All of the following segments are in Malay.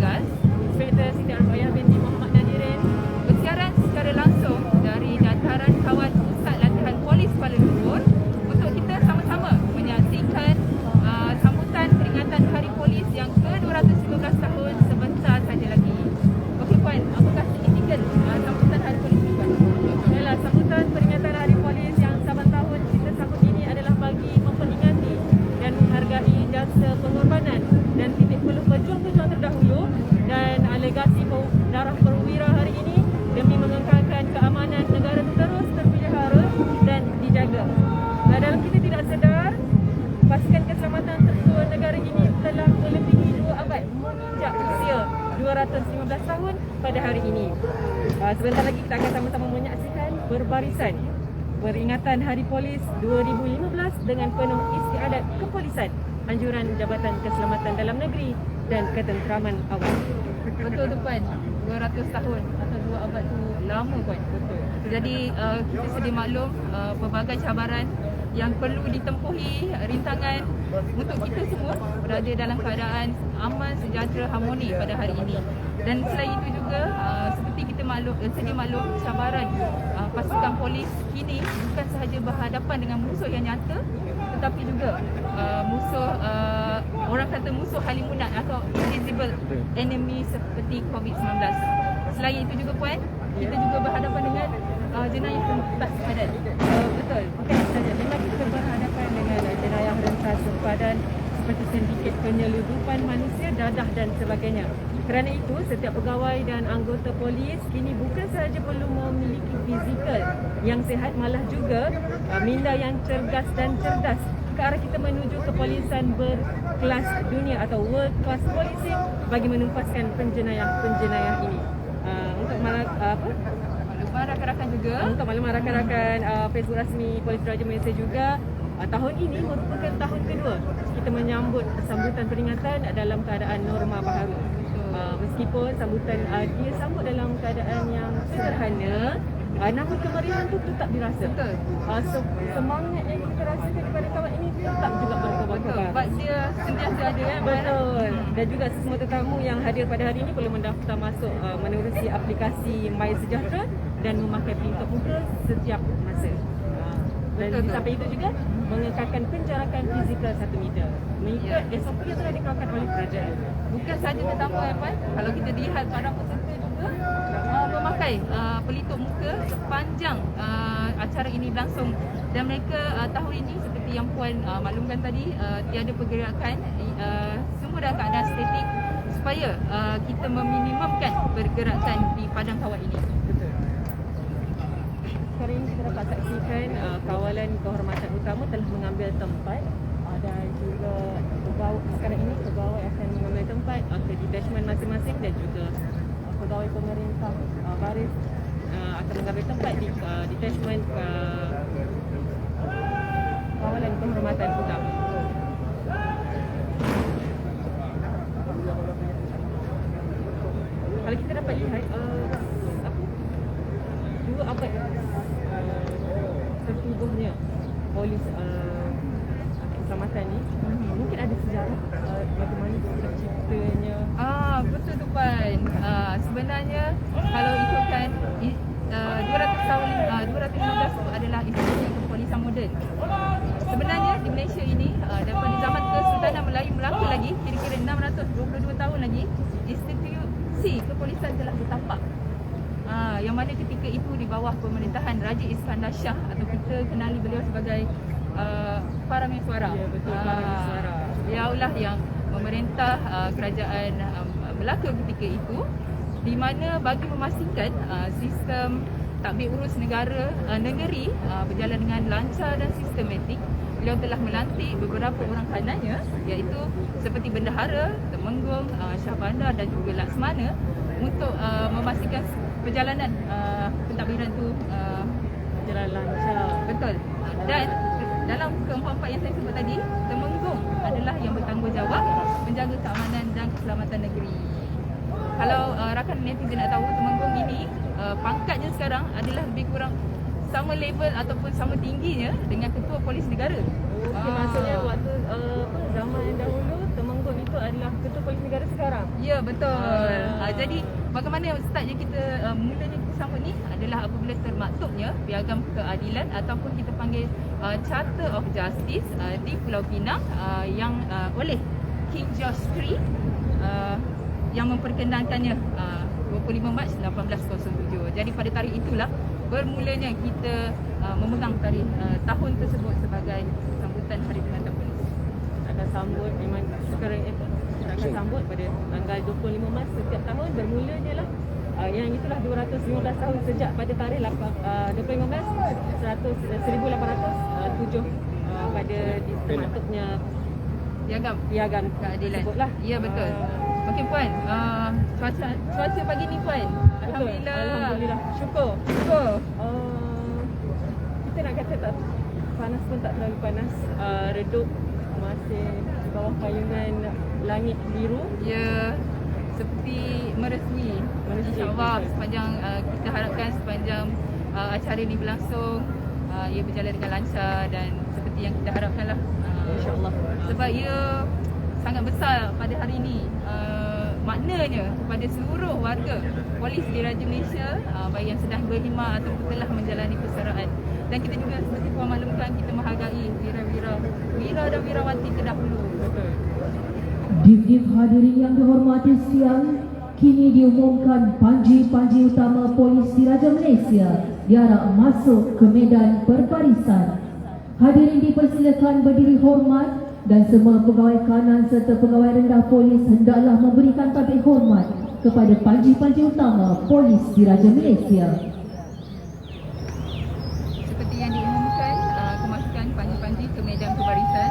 Tugas Inspektor Siti Al-Fayah binti Muhammad Nadirin bersiaran secara langsung dari dataran kawan pusat latihan polis Kuala Lumpur untuk kita sama-sama menyaksikan sambutan peringatan Hari Polis yang ke-215 tahun sebentar saja lagi. Okey puan, apakah signifikan sambutan Hari Polis ini puan? Yalah, sambutan peringatan Hari Polis yang saban tahun kita sambut ini adalah bagi memperingati dan menghargai jasa pengorbanan dan titik peluh pejuang-pejuang terdahulu dan legasi darah perwira hari ini demi mengekalkan keamanan negara terus terpelihara dan dijaga. Dalam kita tidak sedar, pasukan keselamatan tertua negara ini telah melebihi 2 abad menginjak usia 215 tahun pada hari ini. Sebentar lagi kita akan sama-sama menyaksikan berbarisan peringatan Hari Polis 2015 dengan penuh istiadat kepolisan, anjuran Jabatan Keselamatan Dalam Negeri dan ketenteraman awam. Betul tu puan, 200 tahun atau 2 abad tu lama puan. Betul. Jadi kita sedia maklum pelbagai cabaran yang perlu ditempuhi, rintangan untuk kita semua berada dalam keadaan aman, sejahtera, harmoni pada hari ini. Dan selain itu juga seperti kita sedia maklum cabaran pasukan polis kini bukan sahaja berhadapan dengan musuh yang nyata, tetapi juga musuh orang kata musuh halimunat atau invisible enemy seperti COVID-19. Selain itu juga puan, kita juga berhadapan dengan jenayah rentas sepadan. Betul, bukan sahaja, memang kita berhadapan dengan jenayah rentas sepadan seperti sindiket penyelundupan manusia, dadah dan sebagainya. Kerana itu, setiap pegawai dan anggota polis kini bukan sahaja perlu memiliki fizikal yang sihat, malah juga minda yang cergas dan cerdas ke arah kita menuju kepolisan berkelas dunia atau world class policing bagi menuntaskan penjenayah-penjenayah ini. Untuk makluman rakan-rakan juga, untuk makluman rakan-rakan Facebook rasmi Polis Diraja Malaysia juga, tahun ini merupakan tahun kedua kita menyambut sambutan peringatan dalam keadaan norma baharu. Meskipun sambutan dia sambut dalam keadaan yang sederhana, namun kemeriahan tu tetap dirasa. Betul. Semangat yang kita rasakan daripada kawan ini tetap juga berkobar-kobar. Sebab dia sentiasa ada kan? Betul. Dan juga semua tetamu yang hadir pada hari ini perlu mendaftar masuk menerusi aplikasi My Sejahtera dan memakai printout muka setiap masa. Dan sampai itu juga mengekalkan penjarakan fizikal 1 meter mengikut SOP yang telah dikeluarkan oleh kerajaan. Bukan sahaja tetamu puan, kalau kita lihat para peserta juga memakai pelitup muka sepanjang acara ini berlangsung, dan mereka tahun ini seperti yang puan maklumkan tadi, tiada pergerakan, semua dalam keadaan statik supaya kita meminimumkan pergerakan di padang kawal ini. Sekarang ini kita dapat saksikan kawalan kehormatan utama telah mengambil tempat dan juga sekarang ini pegawai akan mengambil tempat ke detachment masing-masing dan juga pegawai pemerintah baris akan mengambil tempat di detachment kawalan kehormatan utama. Kalau kita dapat lihat 2 abad tertubuhnya polis keselamatan ni, mungkin ada sejarah bagaimana terciptanya. Betul tu puan. Sebenarnya kalau ikutkan 200 tahun 215 itu adalah institusi kepolisan moden. Sebenarnya di Malaysia ini daripada zaman Kesultanan Melayu Melaka lagi, kira-kira 622 tahun lagi, institusi kepolisan telah bertapak. Yang mana ketika itu di bawah pemerintahan Raja Iskandar Shah, atau kita kenali beliau sebagai Parameswara. Ya, betul, Parameswara. Beliaulah yang memerintah kerajaan Melaka ketika itu, di mana bagi memastikan sistem tadbir urus negeri berjalan dengan lancar dan sistematik, beliau telah melantik beberapa orang kanannya, iaitu seperti Bendahara, Temenggung, Shah Bandar dan juga Laksmana, untuk memastikan perjalanan pentadbiran itu berjalan lancar. Betul. Dan dalam keempat-empat yang saya sebut tadi, Temenggung adalah yang bertanggungjawab menjaga keamanan dan keselamatan negeri. Kalau rakan netizen nak tahu, Temenggung ini pangkatnya sekarang adalah lebih kurang sama level ataupun sama tingginya dengan Ketua Polis Negara. Maksudnya waktu zaman dahulu Temenggung itu adalah Ketua untuk polis negara sekarang. Ya, betul. Jadi bagaimana startnya kita mulanya kita sambut ni adalah apabila termaktubnya Piagam Keadilan ataupun kita panggil Charter of Justice di Pulau Pinang yang oleh King George III yang memperkenankannya 25 Mac 1807. Jadi pada tarikh itulah bermulanya kita memegang tarikh tahun tersebut sebagai sambutan Hari Pengantar Polis. Akan sambut memang sekarang itu kita akan sambut pada tanggal 25 Mac setiap tahun. Bermulanya lah yang itulah 215 tahun sejak pada tarikh 25 Mac 1807 pada termaktubnya Piagam Keadilan. tersebutlah. Ya, betul. Okey Puan, cuaca pagi ni Puan. Alhamdulillah. Syukur. Kita nak kata tak panas pun tak terlalu panas. Redup, masih di bawah payungan langit biru. Ya, seperti merestui. InsyaAllah sepanjang kita harapkan sepanjang acara ini berlangsung ia berjalan dengan lancar dan seperti yang kita harapkanlah. InsyaAllah. Sebab ia sangat besar pada hari ini. Maknanya kepada seluruh warga polis di Raja Malaysia, baik yang sedang berkhidmat ataupun telah menjalani persaraan. Dan kita juga seperti Puan maklumkan, kita menghargai wira dan wirawati terdahulu. Betul. Dip-dip hadirin yang dihormati sekalian, kini diumumkan panji-panji utama polis di Raja Malaysia diarak masuk ke medan perbarisan. Hadirin dipersilakan berdiri hormat dan semua pegawai kanan serta pegawai rendah polis hendaklah memberikan tabik hormat kepada panji-panji utama polis di Raja Malaysia. Seperti yang diumumkan, kemasukan panji-panji ke medan perbarisan.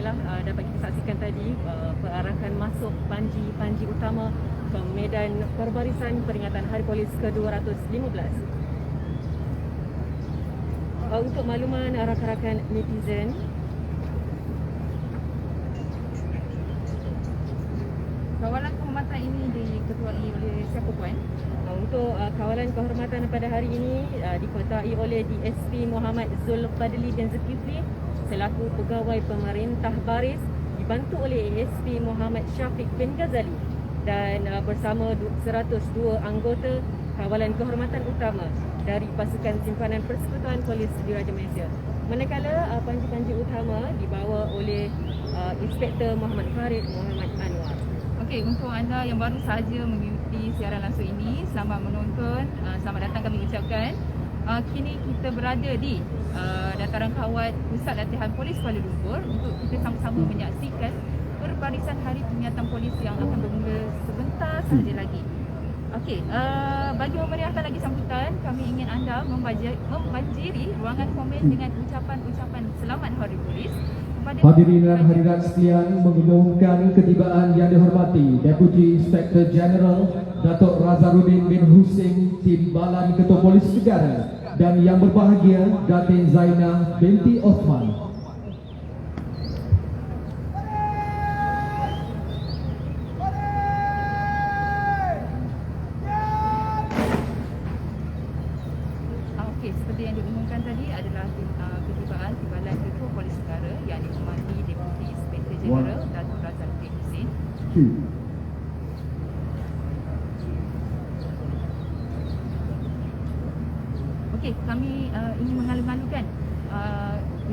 baiklah, dapat kita saksikan tadi perarakan masuk panji utama ke medan perbarisan peringatan Hari Polis ke-215. Untuk makluman rakan-rakan netizen, Kawalan kehormatan ini diketuai oleh siapa puan? untuk kawalan kehormatan pada hari ini diketuai oleh DSP Muhammad Zulfadli bin Zulkifli selaku pegawai pemerintah baris, dibantu oleh ASP Muhammad Syafiq bin Ghazali dan bersama 102 anggota kawalan kehormatan utama dari pasukan simpanan Persekutuan Polis Diraja Malaysia. Manakala panji-panji utama dibawa oleh Inspektor Muhammad Farid Muhammad Anwar. Okey, untuk anda yang baru sahaja mengikuti siaran langsung ini, selamat menonton, selamat datang kami ucapkan. Kini kita berada di dataran kawat Pusat Latihan Polis Kuala Lumpur untuk kita sama-sama menyaksikan perbarisan Hari Peringatan Polis yang akan bermula sebentar sahaja lagi. Okey, bagi memeriahkan lagi sambutan, kami ingin anda membanjiri ruangan komen dengan ucapan-ucapan selamat Hari Polis. Hadirin dan hadirat sekalian, mengumumkan ketibaan yang dihormati Deputi Inspektor Jeneral Datuk Razarudin bin Husin Timbalan Ketua Polis Negara dan yang berbahagia Datin Zainah binti Osman. Okey, seperti yang diumumkan tadi adalah ketibaan Timbalan Ketua Polis Negara yang dihormati Deputi Inspektor Jeneral Datuk Razarudin Husin. Okey, kami ingin mengalu-alukan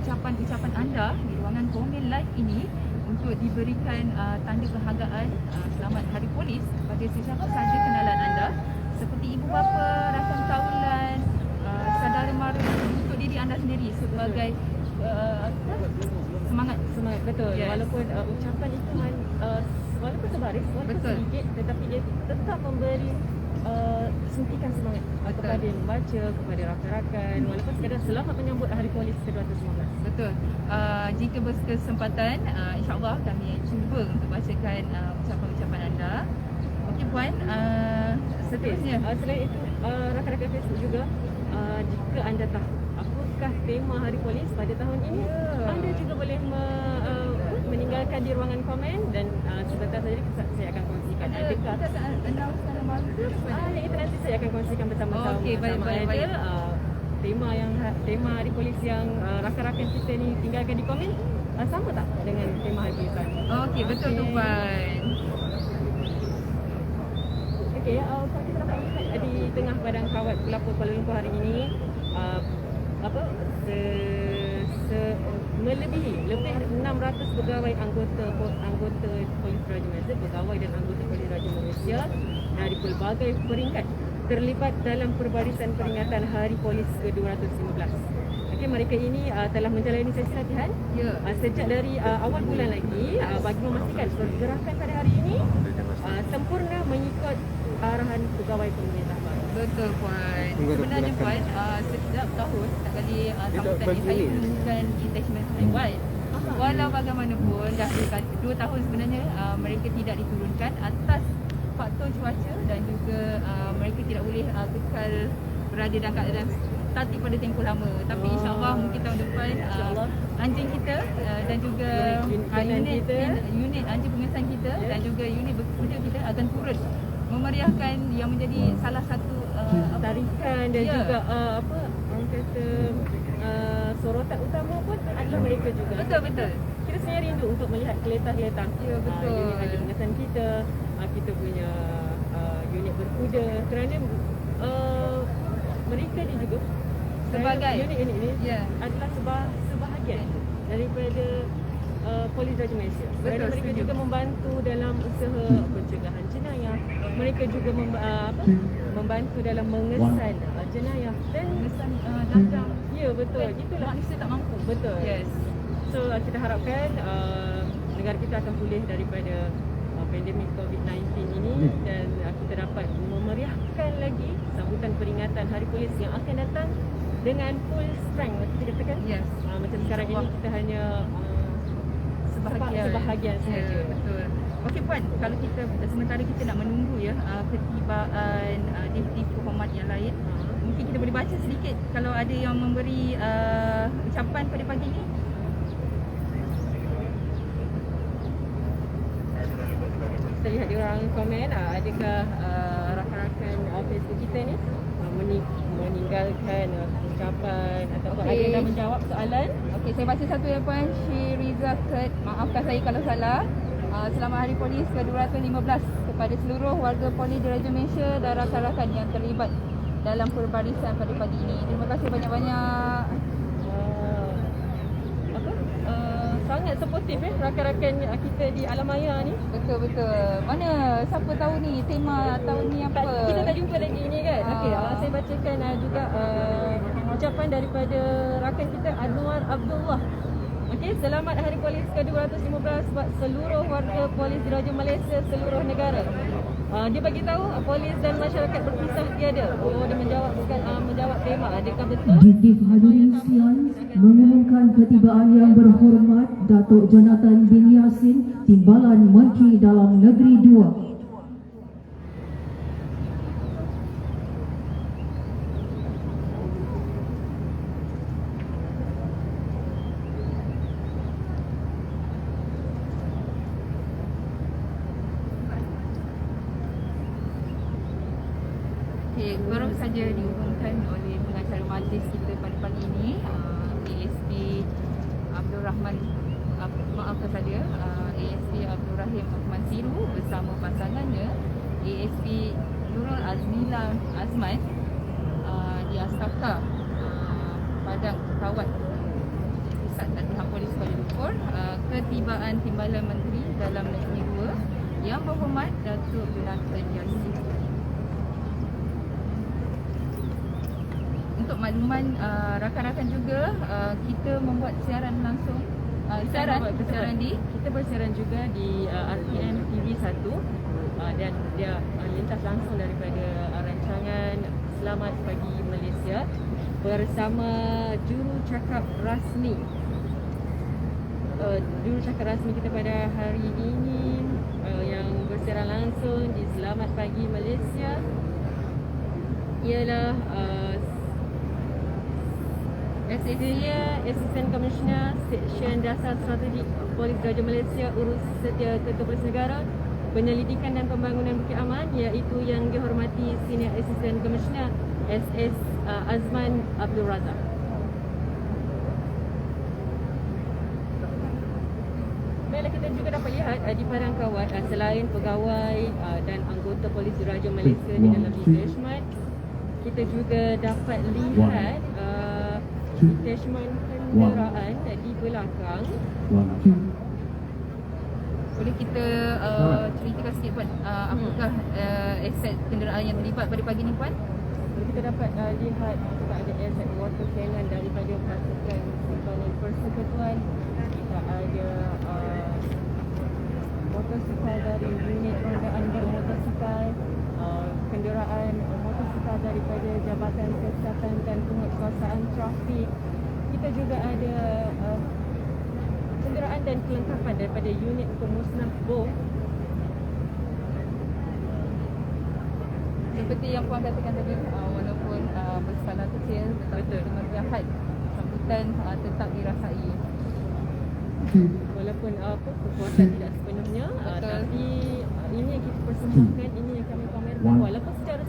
ucapan-ucapan anda di ruangan komen live ini untuk diberikan tanda penghargaan Selamat Hari Polis kepada sesiapa sahaja kenalan anda seperti ibu bapa, rakan taulan, saudara mara, untuk diri anda sendiri sebagai semangat. Betul. Yes. Walaupun ucapan itu walaupun sebaris, walaupun Betul. sedikit, tetapi dia tetap memberi suntikan semangat kepada yang membaca, kepada rakan-rakan, walaupun sekadar selamat menyambut Hari Polis ke-215. Betul. Jika berkesempatan, insyaAllah kami cuba untuk bacakan ucapan-ucapan anda. Okey puan, seterusnya. Selain itu, rakan-rakan Facebook juga, jika anda tahu apakah tema Hari Polis pada tahun ini, anda juga boleh meninggalkan di ruangan komen dan sebentar saja saya akan kongsikan. Adakah Announce dalam masa itu nanti saya akan kongsikan bersama-sama. Okey, baik, sama baik, ada baik. tema Hari Polis yang rakan-rakan kita ni tinggalkan di komen sama tak dengan tema Hari Polis tadi? Okey, betul tu puan. Okey, kalau kita dapat lihat di tengah padang kawat Kelapa Kuala Lumpur hari ini, melebihi lebih 600 pegawai anggota Polis Diraja Malaysia, pegawai dan anggota Polis Diraja Malaysia dari pelbagai peringkat terlibat dalam perbarisan peringatan Hari Polis ke-215. Okey, mereka ini telah menjalani sesi latihan sejak dari awal bulan lagi bagi memastikan pergerakan pada hari ini sempurna mengikut arahan pegawai pemerintah baru. Betul puan. Sebenarnya puan, setiap tahun setiap kali sambutan ni saya menggunakan detachment Taiwan. Walau bagaimanapun dah 2 tahun sebenarnya mereka tidak diturunkan atas faktor cuaca dan juga mereka tidak boleh kekal berada dalam keadaan statik pada tempoh lama. Tapi insyaAllah mungkin tahun depan anjing kita dan juga unit anjing pengesan kita dan juga unit bekerja kita akan turun memeriahkan yang menjadi salah satu tarikan dan juga orang kata sorotan utama pun adalah mereka juga. Betul. Kita sebenarnya rindu untuk melihat keletah-keletah betul. unit anjing pengesan kita, kita punya unit berkuda, kerana mereka ni juga Sebagai unit ini adalah sebahagian daripada Polis Diraja Malaysia. Kerana mereka juga membantu dalam usaha pencegahan jenayah. Mereka juga membantu dalam mengesan jenayah dan mengesan dagang. Ya, betul. Itulah Manusia tak mampu. Betul. Yes. So kita harapkan negara kita akan pulih daripada pandemik COVID-19 ini dan kita dapat memeriahkan lagi sambutan peringatan Hari Polis yang akan datang dengan full strength, kita katakan. Yes. Macam sekarang ini kita hanya sebahagian sahaja. Betul. Okey Puan, kalau kita sementara kita nak menunggu ya ketibaan Deputi Berhormat yang lain, mungkin kita boleh baca sedikit kalau ada yang memberi ucapan pada pagi ini. Kita lihat diorang komen, adakah rakan-rakan Facebook kita ni meninggalkan ucapan ataupun Okey. ada yang dah menjawab soalan. Okey, saya baca satu ya Puan. Syiriza Kurt, maafkan saya kalau salah. Selamat Hari Polis ke-215 kepada seluruh warga Polis Diraja Malaysia dan rakan-rakan yang terlibat dalam perbarisan pada pagi ini. Terima kasih banyak-banyak. Sangat supportif rakan-rakan kita di Alam Maya ni. Betul-betul. Mana siapa tahu ni tema tahun ni apa? Kita tak jumpa lagi ni kan. Okey, saya bacakan juga ucapan daripada rakan kita Anwar Abdullah. Okey, selamat Hari Polis ke-215 buat seluruh warga Polis Diraja Malaysia seluruh negara. Dia bagi tahu polis dan masyarakat berpisah tiada. Dia menjawab tema. Adakah betul? Dikdik hadirin sekalian, mengumumkan ketibaan yang berhormat Datuk Jonathan bin Yassin, Timbalan Menteri Dalam Negeri 2. Okey, baru saja diumumkan oleh pengacara majlis kita pada pagi ini, ASP Abdul Rahman, maafkan saya, ASP Abdul Rahim Ahmad Siru bersama pasangannya ASP Nurul Azmila Azman di Asaka Padang Kawat Pusat Latihan Polis Kuala Lumpur, ketibaan Timbalan Menteri Dalam Negeri 2 Yang Berhormat Datuk Jonathan Yassin. Untuk makluman rakan-rakan juga, kita membuat siaran langsung, siaran di Kita bersiaran juga di RTM TV1 dan dia lintas langsung daripada rancangan Selamat Pagi Malaysia bersama jurucakap rasmi. Jurucakap rasmi kita pada hari ini yang bersiaran langsung di Selamat Pagi Malaysia ialah Dia Assistant Commissioner Seksyen Dasar Strategik Polis Diraja Malaysia Urus Setia Ketua Polis Negara Penyelidikan dan Pembangunan Bukit Aman, iaitu yang dihormati Senior Assistant Commissioner SS Azman Abdul Razak. Baiklah, kita juga dapat lihat di Padang Kawat selain pegawai dan anggota Polis Diraja Malaysia di dalam detachment, kita juga dapat lihat detachment kenderaan di belakang. Boleh kita ceritakan sikit Puan, apakah aset kenderaan yang terlibat pada pagi ni Puan? Kita dapat lihat kita ada aset water cannon daripada pasukan simpanan persekutuan. Kita ada motosikal dari unit rondaan bermotosikal, kenderaan motosikal daripada Jabatan Kesihatan dan Penguatkuasaan Trafik. Kita juga ada kenderaan dan kelengkapan daripada unit pemusnah bom. Seperti yang Puan katakan tadi, walaupun berskala kecil tetapi kemeriahan sambutan tetap dirasai. Walaupun kekuatan tidak sepenuhnya, tapi ini yang kita persembahkan, ini yang kami pamerkan. Walaupun secara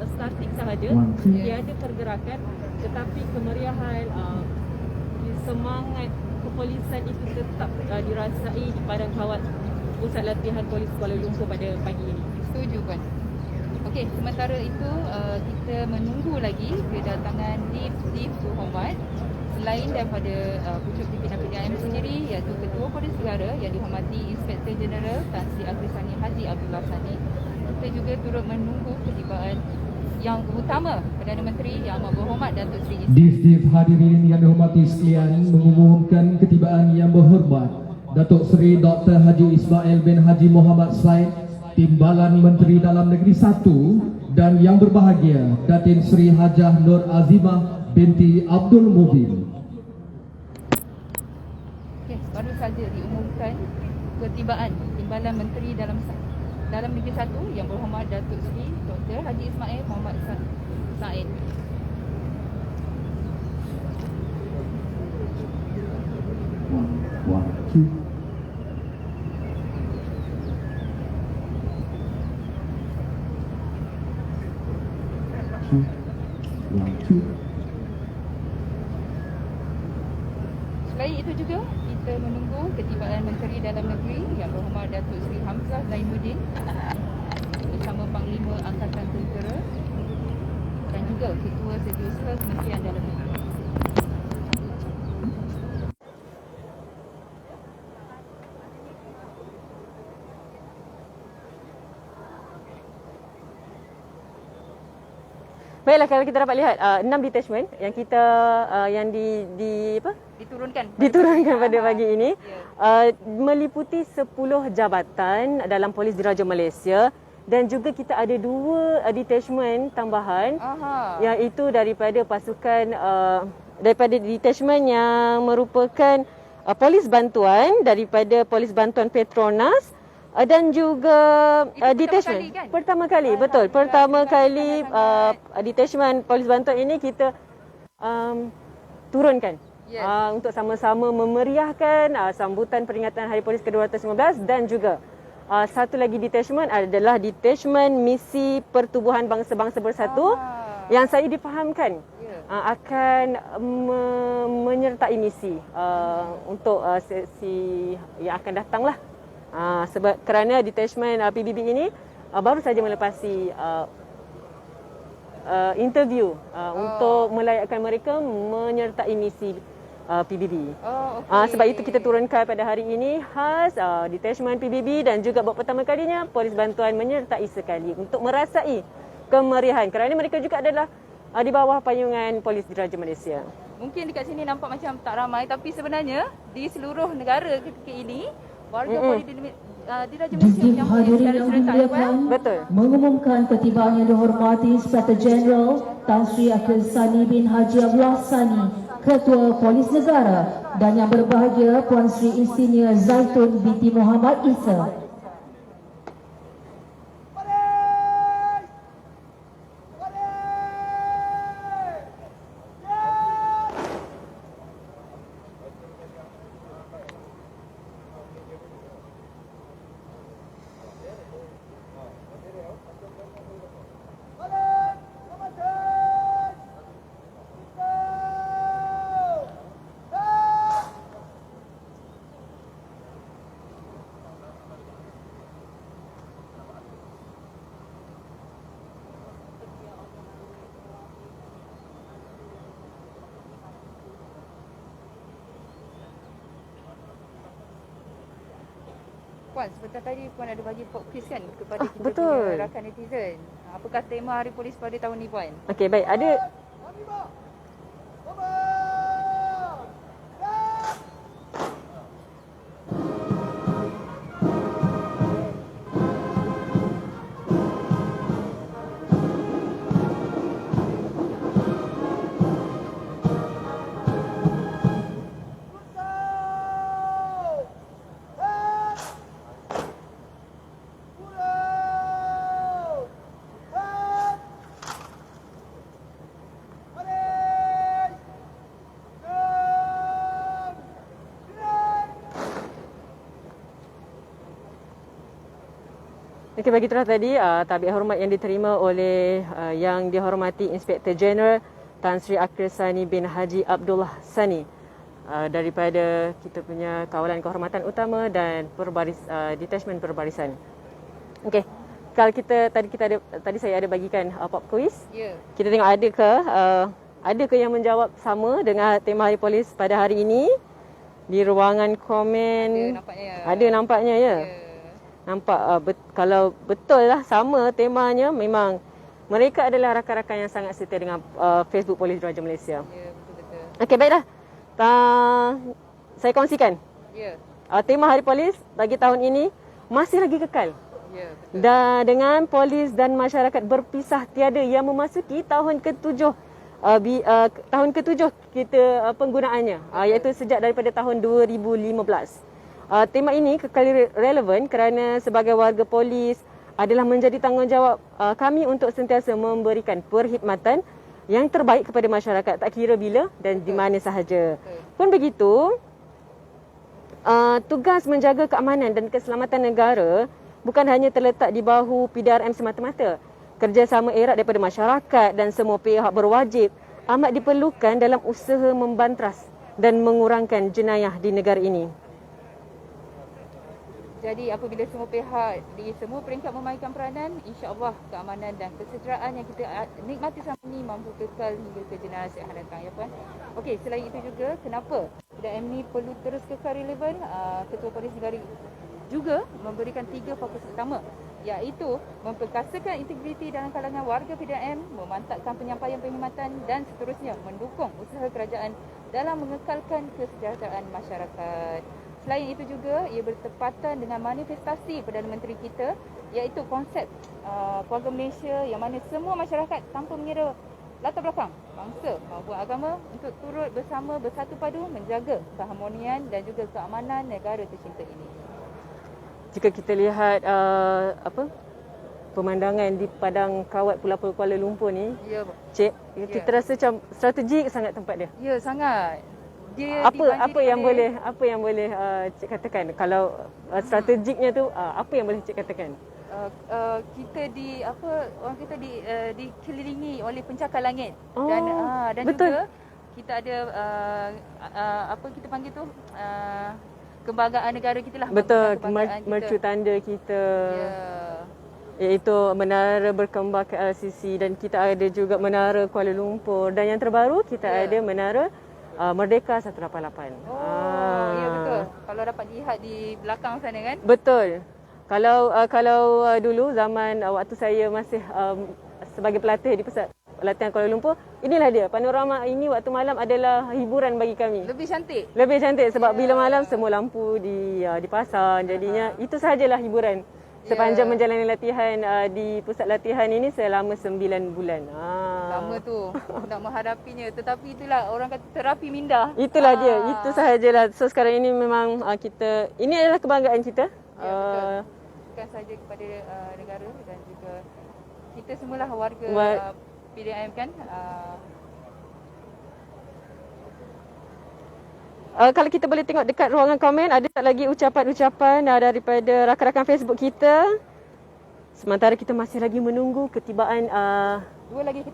statik sahaja, tiada pergerakan, tetapi kemeriahan, semangat kepolisan itu tetap dirasai di Padang Kawat Pusat Latihan Polis Kuala Lumpur pada pagi ini. Setuju Puan. Okey, sementara itu kita menunggu lagi kedatangan Deputi Berhormat selain daripada pucuk pimpinan PDIM sendiri, iaitu Ketua Polis Negara yang dihormati Inspektor Jeneral Tan Sri Afrisani Haji Abdullah Sani. Kita juga turut menunggu ketibaan yang utama Perdana Menteri Yang Amat Berhormat Datuk Seri Diftif hadirin yang dihormati sekalian, mengumumkan ketibaan yang berhormat Datuk Seri Dr. Haji Ismail bin Haji Muhammad Said, Timbalan Menteri Dalam Negeri 1, dan yang berbahagia Datin Seri Hajah Nur Azimah binti Abdul Mubin. Okey, baru saja diumumkan ketibaan Timbalan Menteri dalam Negeri Satu Yang Berhormat Datuk Seri Dr. Haji Ismail Muhammad Said. One, two. One, two. Selain itu juga, kita menunggu ketibaan Menteri Dalam Negeri Yang Berhormat Datuk Seri Hamzah Zainuddin bersama Panglima Angkatan Tentera dan juga Ketua Setiausaha Kementerian Dalam Negeri. Baiklah, kalau kita dapat lihat 6 detachment yang kita yang diturunkan pada pagi ini meliputi 10 jabatan dalam Polis Diraja Malaysia dan juga kita ada 2 detachment tambahan iaitu daripada pasukan daripada detachment yang merupakan polis bantuan daripada Polis Bantuan Petronas dan juga detachment pertama kali betul pertama kali detachment polis bantuan ini kita turunkan untuk sama-sama memeriahkan sambutan peringatan Hari Polis ke-215 dan juga satu lagi detachment adalah detachment misi Pertubuhan Bangsa-Bangsa Bersatu yang saya difahamkan akan menyertai misi untuk sesi yang akan datanglah. Sebab kerana detachment PBB ini baru saja melepasi interview untuk melayakkan mereka menyertai misi PBB. Sebab itu kita turunkan pada hari ini khas detachment PBB dan juga buat pertama kalinya Polis Bantuan menyertai sekali untuk merasai kemeriahan kerana mereka juga adalah di bawah payungan Polis Diraja Malaysia. Mungkin dekat sini nampak macam tak ramai tapi sebenarnya di seluruh negara ketika ini warga Polis Diraja Malaysia Dikip hadirin yang dimuliakan, mengumumkan ketibaan yang dihormati Inspektor Jeneral Tan Sri Akil Sani bin Haji Abdullah Sani, Ketua Polis Negara, dan yang berbahagia Puan Sri Insinyur Zaitun binti Muhammad Isa. Puan, sebentar tadi Puan ada bagi pop quiz kan kepada kita betul. punya rakan netizen. Apakah tema Hari Polis pada tahun ni, Puan? Okey, baik. Ada Okey, bagi itulah tadi tabiat hormat yang diterima oleh yang dihormati Inspektor Jeneral Tan Sri Akil Sani bin Haji Abdullah Sani daripada kita punya Kawalan Kehormatan Utama dan detachment perbarisan. Okey, kalau tadi saya ada bagikan pop quiz. Ya. Kita tengok adakah yang menjawab sama dengan tema Hari Polis pada hari ini di ruangan komen. Ada nampaknya ya. Nampak kalau betul lah sama temanya, memang mereka adalah rakan-rakan yang sangat setia dengan Facebook Polis Diraja Malaysia. Ya, betul-betul. Okey, baiklah. Saya kongsikan. Ya. Tema Hari Polis bagi tahun ini masih lagi kekal. Ya, betul. Dan dengan polis dan masyarakat berpisah tiada yang memasuki tahun ke-7 tahun ke-7 kita penggunaannya, iaitu sejak daripada tahun 2015. Tema ini kekal relevan kerana sebagai warga polis adalah menjadi tanggungjawab kami untuk sentiasa memberikan perkhidmatan yang terbaik kepada masyarakat, tak kira bila dan di mana sahaja. Pun begitu, tugas menjaga keamanan dan keselamatan negara bukan hanya terletak di bahu PDRM semata-mata. Kerjasama erat daripada masyarakat dan semua pihak berwajib amat diperlukan dalam usaha membantras dan mengurangkan jenayah di negara ini. Jadi apabila semua pihak di semua peringkat memainkan peranan, insya-Allah keamanan dan kesejahteraan yang kita nikmati selama ini mampu kekal hingga ke generasi yang akan datang, ya puan. Okey, selain itu juga kenapa PDRM ini perlu terus kekal relevan? Ketua Polis Negara juga memberikan 3 fokus utama, iaitu memperkasakan integriti dalam kalangan warga PDRM, memantapkan penyampaian perkhidmatan dan seterusnya mendukung usaha kerajaan dalam mengekalkan kesejahteraan masyarakat. Selain itu juga, ia bertepatan dengan manifestasi Perdana Menteri kita, iaitu konsep keluarga Malaysia yang mana semua masyarakat tanpa mengira latar belakang, bangsa maupun agama untuk turut bersama bersatu padu menjaga keharmonian dan juga keamanan negara tercinta ini. Jika kita lihat pemandangan di padang kawat Pulau Kuala Lumpur ni, Ya, Cik, kita rasa macam strategik sangat tempat dia. ya sangat. Dia Apa yang boleh Cik katakan kalau strategiknya tu, apa yang boleh Cik katakan? Kita orang kita dikelilingi oleh pencakar langit Oh, dan betul. juga kita ada apa kita panggil tu kebanggaan negara kita lah. Betul, Kebanggaan kita. mercu tanda kita. Ya. Iaitu menara berkembang KLCC dan kita ada juga menara Kuala Lumpur dan yang terbaru kita ada menara Merdeka 188. Ya betul. Kalau dapat dilihat di belakang sana kan. Betul. Kalau dulu zaman waktu saya masih sebagai pelatih di Pusat Latihan Kuala Lumpur, inilah dia panorama ini waktu malam adalah hiburan bagi kami. Lebih cantik. Lebih cantik sebab bila malam semua lampu dipasang, jadinya itu sahajalah hiburan. Sepanjang menjalani latihan di pusat latihan ini selama 9 bulan. Lama tu nak menghadapinya, tetapi itulah orang kata terapi minda. Itulah dia, itu sahajalah. So sekarang ini memang ini adalah kebanggaan kita. Ya, betul. Bukan sahaja kepada negara dan juga kita semualah warga PDRM kan. Kalau kita boleh tengok dekat ruangan komen, ada tak lagi ucapan-ucapan daripada rakan-rakan Facebook kita. Sementara kita masih lagi menunggu ketibaan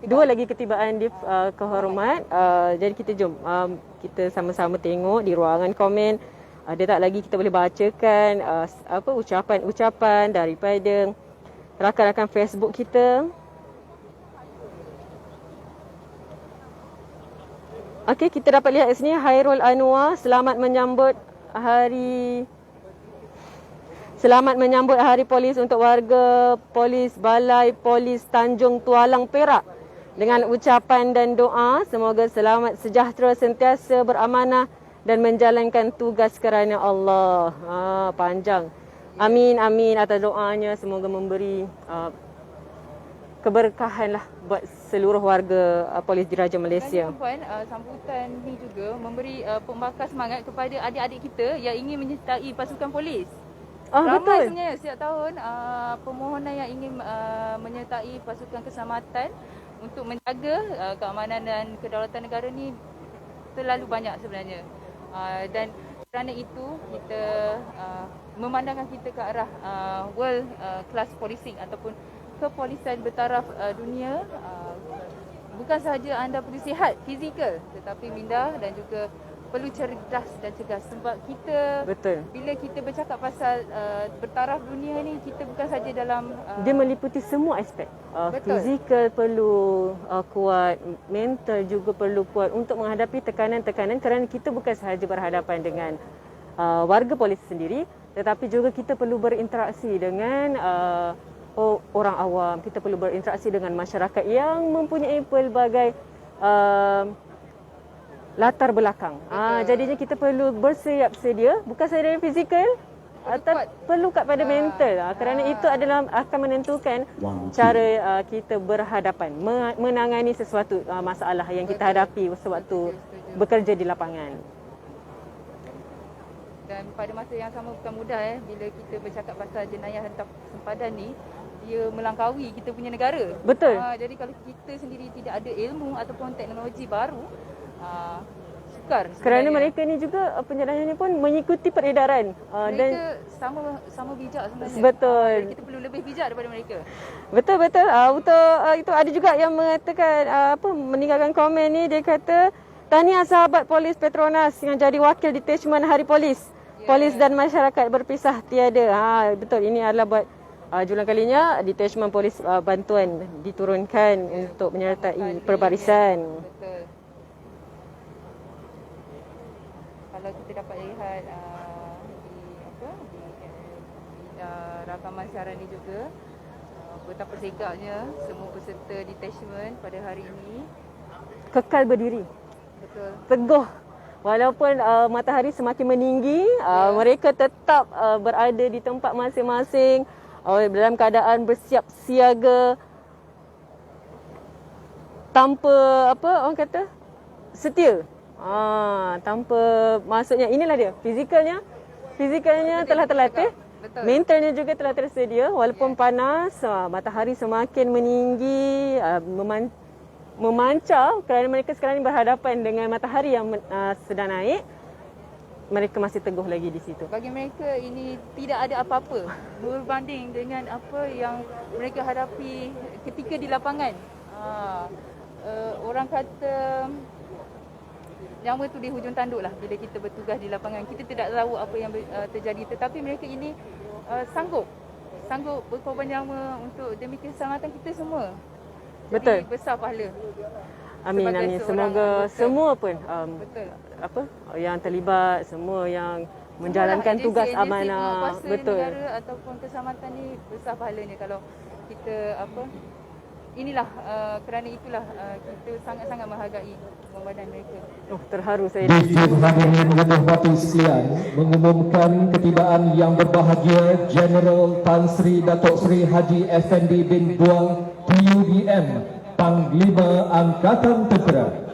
dua lagi ketibaan di kehormat. Jadi kita jom kita sama-sama tengok di ruangan komen. Ada tak lagi kita boleh bacakan ucapan-ucapan daripada rakan-rakan Facebook kita. Okey, kita dapat lihat di sini Hairul Anwar, selamat menyambut Hari Polis untuk warga Polis Balai Polis Tanjung Tualang Perak dengan ucapan dan doa semoga selamat sejahtera, sentiasa beramanah dan menjalankan tugas kerana Allah. Panjang. Amin amin atas doanya, semoga memberi keberkahan lah buat seluruh warga polis Diraja Malaysia. Dan puan, sambutan ni juga memberi pembakar semangat kepada adik-adik kita yang ingin menyertai pasukan polis. Ramai Betul. sebenarnya setiap tahun permohonan yang ingin menyertai pasukan keselamatan untuk menjaga keamanan dan kedaulatan negara ni terlalu banyak sebenarnya. Dan kerana itu kita memandangkan kita ke arah world class policing ataupun kepolisian bertaraf dunia. Bukan sahaja anda perlu sihat fizikal, tetapi minda dan juga perlu cerdas dan cergas. Sebab kita bila kita bercakap pasal bertaraf dunia ni, kita bukan saja dalam dia meliputi semua aspek. Fizikal perlu kuat, mental juga perlu kuat untuk menghadapi tekanan-tekanan kerana kita bukan sahaja berhadapan dengan warga polis sendiri, tetapi juga kita perlu berinteraksi dengan orang awam, kita perlu berinteraksi dengan masyarakat yang mempunyai pelbagai latar belakang. Jadinya kita perlu bersiap sedia, bukan sahaja dari fizikal, atau perlu kat pada mental. Kerana itu adalah akan menentukan cara kita berhadapan, menangani sesuatu masalah yang kita hadapi sewaktu bekerja di lapangan. Dan pada masa yang sama bukan mudah bila kita bercakap pasal jenayah hentak sempadan ni, dia melangkaui kita punya negara. Betul. Jadi kalau kita sendiri tidak ada ilmu ataupun teknologi baru, sukar Kerana sebenarnya. mereka ni juga penjenayah ni pun mengikuti peredaran. Mereka Dan sama bijak sebenarnya. Betul. Jadi kita perlu lebih bijak daripada mereka. betul. Untuk itu ada juga yang mengatakan meninggalkan komen ni, dia kata tahniah sahabat polis Petronas yang jadi wakil detachment Hari Polis. Polis dan masyarakat berpisah tiada. Betul, ini adalah buat julang kalinya detachment polis bantuan diturunkan untuk menyertai perbarisan. Betul. Kalau kita dapat lihat di rakaman siaran ni juga, betapa segaknya semua peserta detachment pada hari ini. Kekal berdiri, Betul. teguh. Walaupun matahari semakin meninggi, mereka tetap berada di tempat masing-masing dalam keadaan bersiap siaga, tanpa orang kata setia. Tanpa, maksudnya inilah dia, fizikalnya telah terlatih. Betul. Mentalnya juga telah tersedia. Walaupun panas, matahari semakin meninggi, memancar, kerana mereka sekarang ini berhadapan dengan matahari yang sedang naik. Mereka masih teguh lagi di situ. Bagi mereka ini tidak ada apa-apa berbanding dengan apa yang mereka hadapi ketika di lapangan. Orang kata nyawa tu di hujung tanduk lah bila kita bertugas di lapangan. Kita tidak tahu apa yang terjadi, tetapi mereka ini sanggup berkorban nyawa untuk demi keselamatan kita semua. Betul. Jadi besar pahala. Amin, Sebagai amin. seorang Semoga anggota. semua pun Betul. yang terlibat, semua yang menjalankan Semualah tugas agensi-agensi amanah. penguasa Betul. negara ataupun keselamatan ni besar pahalanya kalau kita inilah kerana itulah kita sangat-sangat menghargai pengorbanan mereka. Terharu saya. Dikit hadirin yang dihormati sekalian, mengumumkan ketibaan yang berbahagia General Tan Sri Datuk Sri Haji Effendi bin Buang PUBM, Panglima Angkatan Tentera.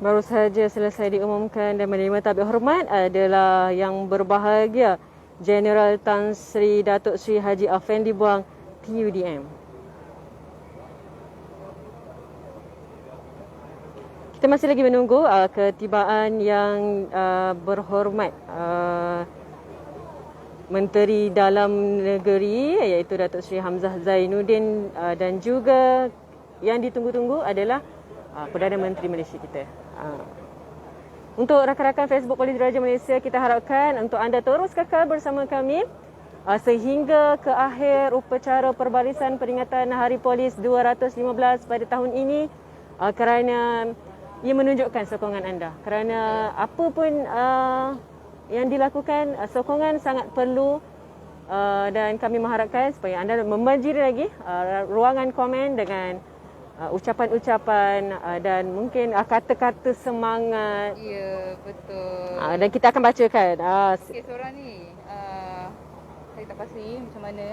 Baru sahaja selesai diumumkan dan menerima tabik hormat adalah yang berbahagia General Tan Sri Datuk Sri Haji Effendi Buang PUDM. Kita masih lagi menunggu ketibaan yang berhormat Menteri Dalam Negeri iaitu Datuk Sri Hamzah Zainuddin dan juga yang ditunggu-tunggu adalah Perdana Menteri Malaysia kita. Untuk rakan-rakan Facebook Polis Diraja Malaysia, kita harapkan untuk anda terus kekal bersama kami sehingga ke akhir upacara perbarisan peringatan Hari Polis 215 pada tahun ini, kerana ia menunjukkan sokongan anda. Kerana apa pun yang dilakukan, sokongan sangat perlu, dan kami mengharapkan supaya anda membanjiri lagi ruangan komen dengan ucapan-ucapan dan mungkin kata-kata semangat. Ya, betul. Dan kita akan bacakan. Okey, seorang ni saya tak pasti macam mana.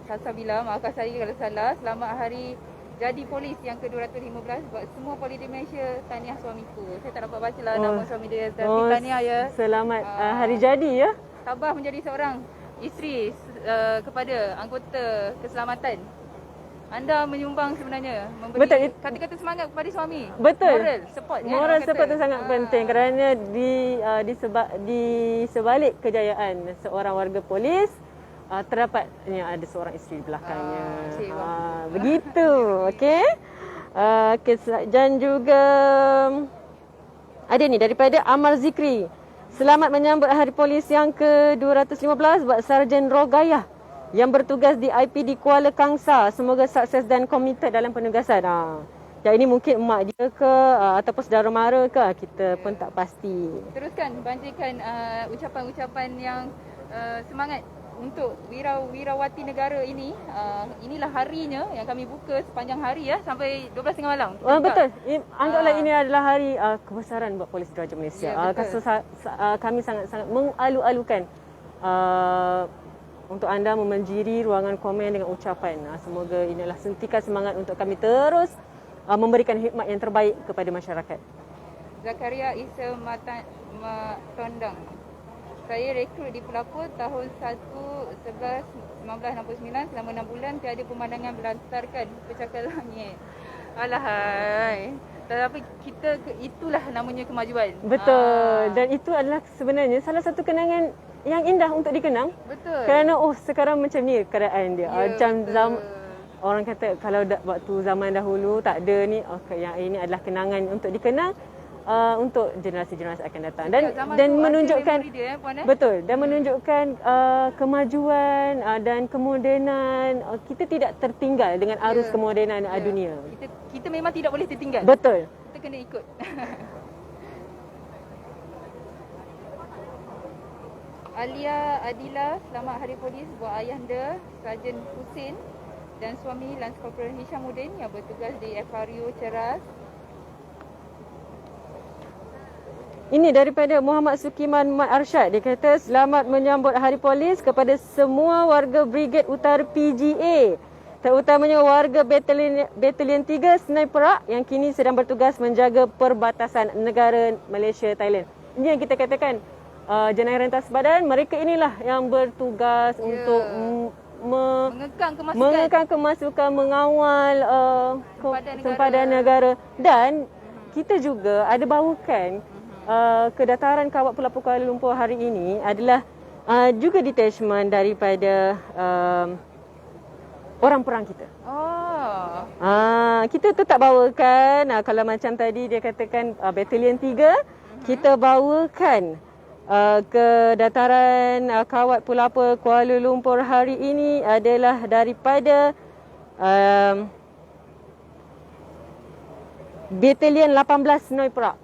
Salsabila, maafkan saya kalau salah. Selamat hari jadi polis yang ke-215 buat semua polis di Malaysia. Tahniah suamiku. Saya tak dapat bacalah nama suami dia, tapi tahniah ya. Selamat hari jadi ya. Tabah menjadi seorang isteri kepada anggota keselamatan. Anda menyumbang sebenarnya, memberi Betul. kata-kata semangat kepada suami. Betul. Moral support. Moral support itu sangat penting kerana di sebalik kejayaan seorang warga polis terdapatnya ada seorang isteri di belakangnya. Begitu. Okey. Dan juga ada ni daripada Amal Zikri. Selamat menyambut Hari Polis yang ke-215 buat Sarjan Rogayah yang bertugas di IPD Kuala Kangsar. Semoga sukses dan komited dalam penugasan. Yang ini mungkin emak dia ke ataupun saudara mara ke, kita pun tak pasti. Teruskan banjirkan ucapan-ucapan yang semangat untuk wirawati negara ini. Inilah harinya yang kami buka sepanjang hari ya sampai 12.30 malam. Betul. Anggaplah ini adalah hari kebesaran buat Polis Diraja Malaysia. Kami sangat-sangat mengalu-alukan untuk anda memanjiri ruangan komen dengan ucapan. Semoga inilah suntikan semangat untuk kami terus memberikan khidmat yang terbaik kepada masyarakat. Zakaria Isa Matondang. Saya rekrut di Pelapur tahun 1/11/1969. Selama 6 bulan tiada pemandangan berlantarkan pencakar langit. Alahai. Tetapi itulah namanya kemajuan. Betul. Dan itu adalah sebenarnya salah satu kenangan yang indah untuk dikenang. Betul. Kerana sekarang macam ni keadaan dia. Macam orang kata kalau waktu zaman dahulu tak ada ni, yang ini adalah kenangan untuk dikenang untuk generasi-generasi akan datang. Dan menunjukkan betul, dan menunjukkan kemajuan dan kemodenan. Kita tidak tertinggal dengan arus kemodenan dunia. Kita memang tidak boleh tertinggal. Betul. Kita kena ikut. Alia Adila, selamat Hari Polis buat ayahanda Sarjan Husin dan suami Lance Corporal Hishamuddin yang bertugas di FRU Ceras. Ini daripada Muhammad Sukiman Mat Arsyad. Dia kata selamat menyambut Hari Polis kepada semua warga Brigade Utara PGA, terutamanya warga Batalion 3 Senai Perak yang kini sedang bertugas menjaga perbatasan negara Malaysia-Thailand. Ini yang kita katakan jenayah rentas badan, mereka inilah yang bertugas untuk mengekang kemasukan, mengawal sempadan negara. Dan kita juga ada bawakan kedataran Kawat Pelapor Kuala Lumpur hari ini adalah juga detachment daripada orang perang kita. Kita tetap bawakan, kalau macam tadi dia katakan Batalion 3, kita bawakan kedataran Kawat Pelapor Kuala Lumpur hari ini adalah daripada Batalion 18 Senoi Perak.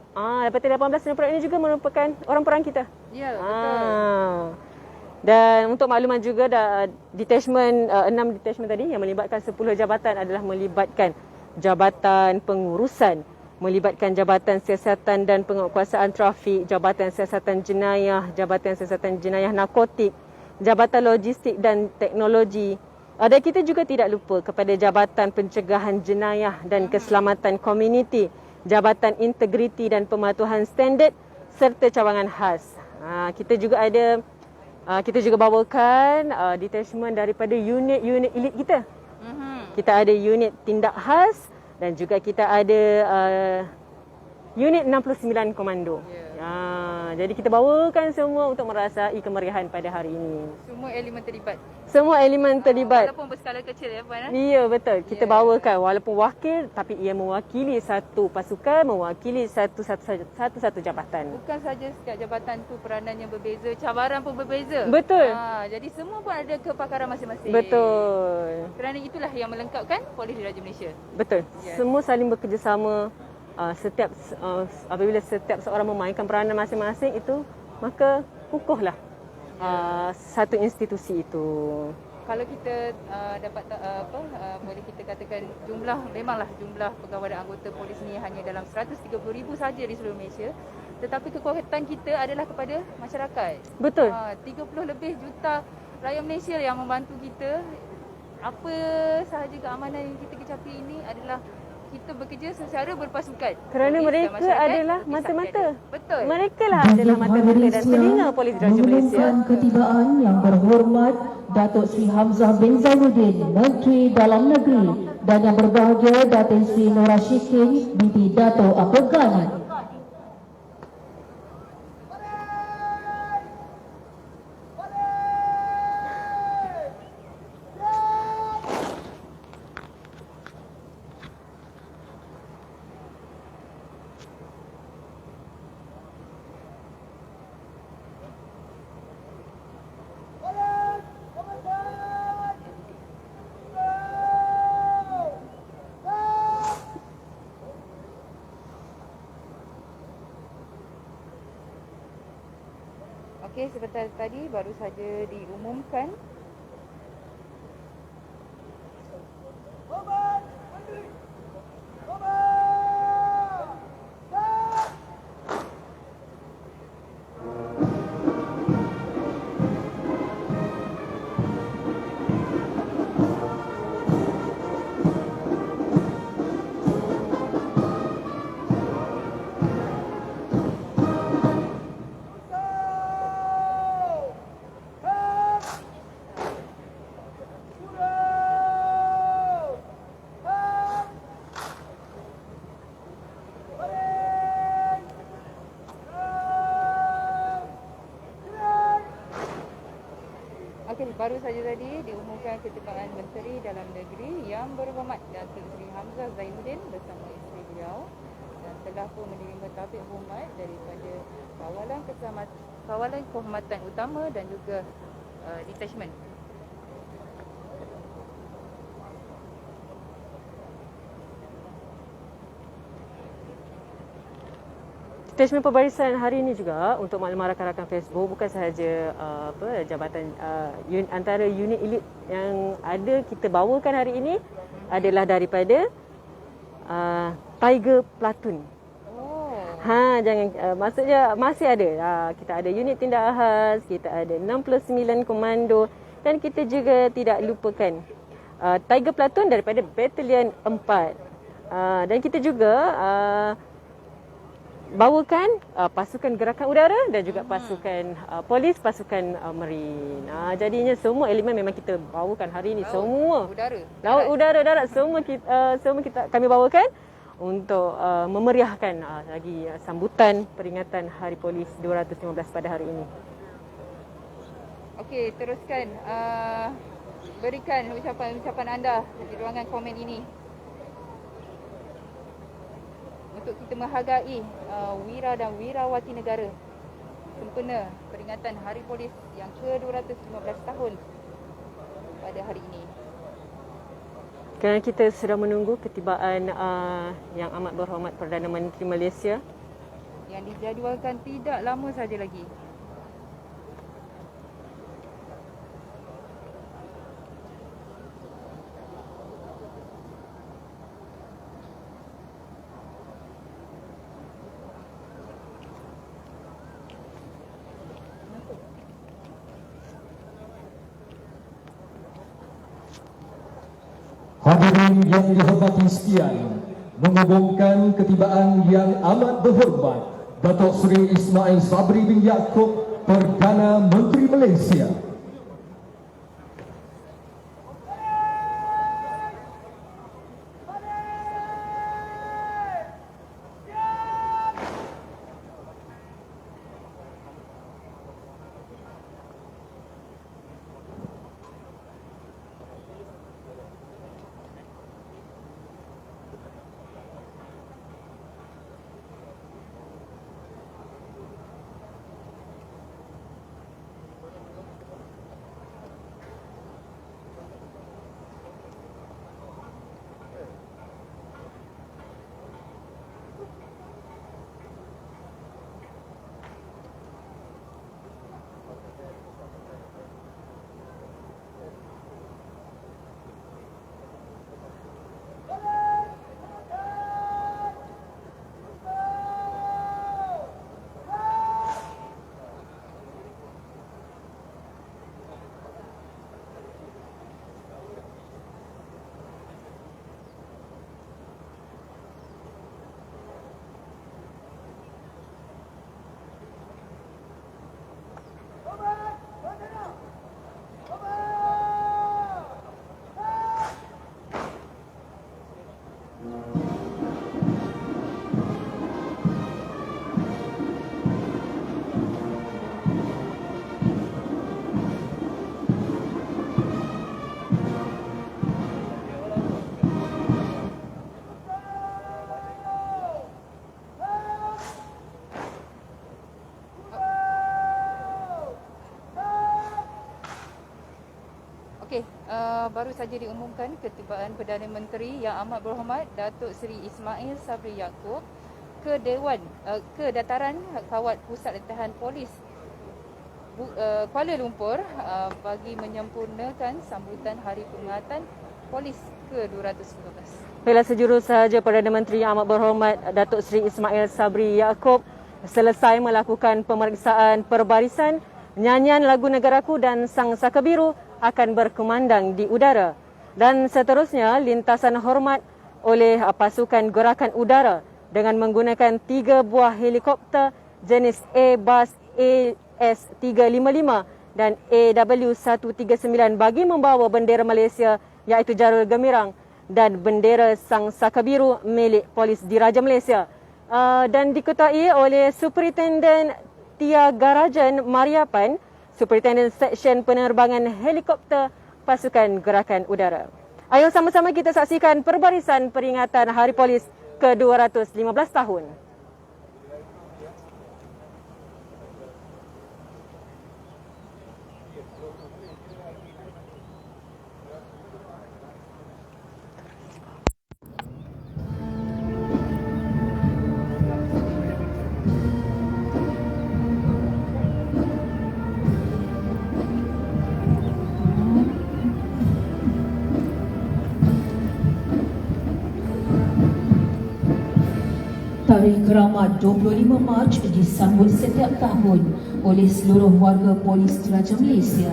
Batalion 18 Senoi Perak ini juga merupakan orang perang kita. Ya, betul. Dan untuk makluman juga detachment 6 detachment tadi yang melibatkan 10 jabatan adalah melibatkan Jabatan Pengurusan, melibatkan Jabatan Siasatan dan Penguatkuasaan Trafik, Jabatan Siasatan Jenayah, Jabatan Siasatan Jenayah Narkotik, Jabatan Logistik dan Teknologi. Dan kita juga tidak lupa kepada Jabatan Pencegahan Jenayah dan Keselamatan Komuniti, Jabatan Integriti dan Pematuhan Standard serta cawangan khas. Kita juga bawakan detachment daripada unit-unit elit kita. Kita ada unit tindak khas dan juga kita ada unit 69 komando. Jadi kita bawakan semua untuk merasai kemeriahan pada hari ini. Semua elemen terlibat. Semua elemen terlibat. Walaupun berskala kecil ya Puan. Ya, betul. Kita bawakan walaupun wakil tapi ia mewakili satu pasukan, mewakili satu jabatan. Bukan saja setiap jabatan tu peranannya berbeza, cabaran pun berbeza. Betul. Jadi semua pun ada kepakaran masing-masing. Betul. Kerana itulah yang melengkapkan Polis Diraja Malaysia. Betul. Semua saling bekerjasama. Apabila setiap seorang memainkan peranan masing-masing itu, maka kukuhlah satu institusi itu. Kalau kita dapat boleh kita katakan memanglah jumlah pegawai dan anggota polis ni hanya dalam 130,000 saja di seluruh Malaysia, tetapi kekuatan kita adalah kepada masyarakat. Betul. 30 lebih juta rakyat Malaysia yang membantu kita. Apa sahaja keamanan yang kita kecapi ini adalah kita bekerja secara berpasukan. Kerana Polis dan mereka masyarakat adalah di mata-mata. sana. Betul. Mereka lah adalah mata-mata dan telinga Polis Diraja Malaysia. mengumumkan ketibaan yang berhormat Datuk Sri Hamzah bin Zainuddin, Menteri Dalam Negeri, dan yang berbahagia Datuk Sri Nora Shikin, binti Dato' Abdul Ghani. Okey, sebentar tadi baru saja diumumkan baru saja tadi diumumkan ketibaan Menteri Dalam Negeri yang berhormat Datuk Seri Hamzah Zainuddin bersama isteri beliau dan telah pun menerima tabik hormat daripada Kawalan Kehormatan Utama dan juga detachment. Detachment Perbarisan hari ini juga untuk makluman rakan-rakan Facebook bukan sahaja jabatan antara unit elit yang ada kita bawakan hari ini adalah daripada Tiger Platoon. Maksudnya masih ada. Kita ada unit tindak khas, kita ada 69 komando dan kita juga tidak lupakan Tiger Platoon daripada Batalion 4. Dan kita juga bawakan pasukan gerakan udara dan juga pasukan polis, pasukan marine. Jadinya semua elemen memang kita bawakan hari ini. Laut, udara, darat semua kita kami bawakan untuk memeriahkan lagi sambutan peringatan Hari Polis 215 pada hari ini. Okey, teruskan berikan ucapan anda di ruangan komen ini. Untuk kita menghargai wira dan wirawati negara sempena peringatan Hari Polis yang ke-215 tahun pada hari ini. Kerana kita sedang menunggu ketibaan yang amat berhormat Perdana Menteri Malaysia yang dijadualkan tidak lama saja lagi. Hadirin yang dihormati sekalian, mengumumkan ketibaan yang amat berhormat Datuk Seri Ismail Sabri bin Yaakob, Perdana Menteri Malaysia. Okey, baru saja diumumkan ketibaan Perdana Menteri Yang Amat Berhormat Datuk Seri Ismail Sabri Yaakob ke Dataran Kawat Pusat Latihan Polis Kuala Lumpur bagi menyempurnakan sambutan Hari Peringatan Polis ke-215. Baiklah, sejurus sahaja Perdana Menteri Yang Amat Berhormat Datuk Seri Ismail Sabri Yaakob selesai melakukan pemeriksaan perbarisan, nyanyian lagu negaraku dan sang saka biru akan berkumandang di udara. Dan seterusnya, lintasan hormat oleh pasukan gerakan udara dengan menggunakan 3 buah helikopter jenis Airbus AS355 dan AW139 bagi membawa bendera Malaysia iaitu Jarul Gemilang dan bendera sang saka biru milik Polis Diraja Malaysia. Dan diketuai oleh Superintendent Tia Garajan Mariapan, Superintendent Seksyen Penerbangan Helikopter Pasukan Gerakan Udara. Ayo sama-sama kita saksikan perbarisan peringatan Hari Polis ke-215 tahun. Tarikh Keramat 25 Mac disambut setiap tahun oleh seluruh warga Polis Diraja Malaysia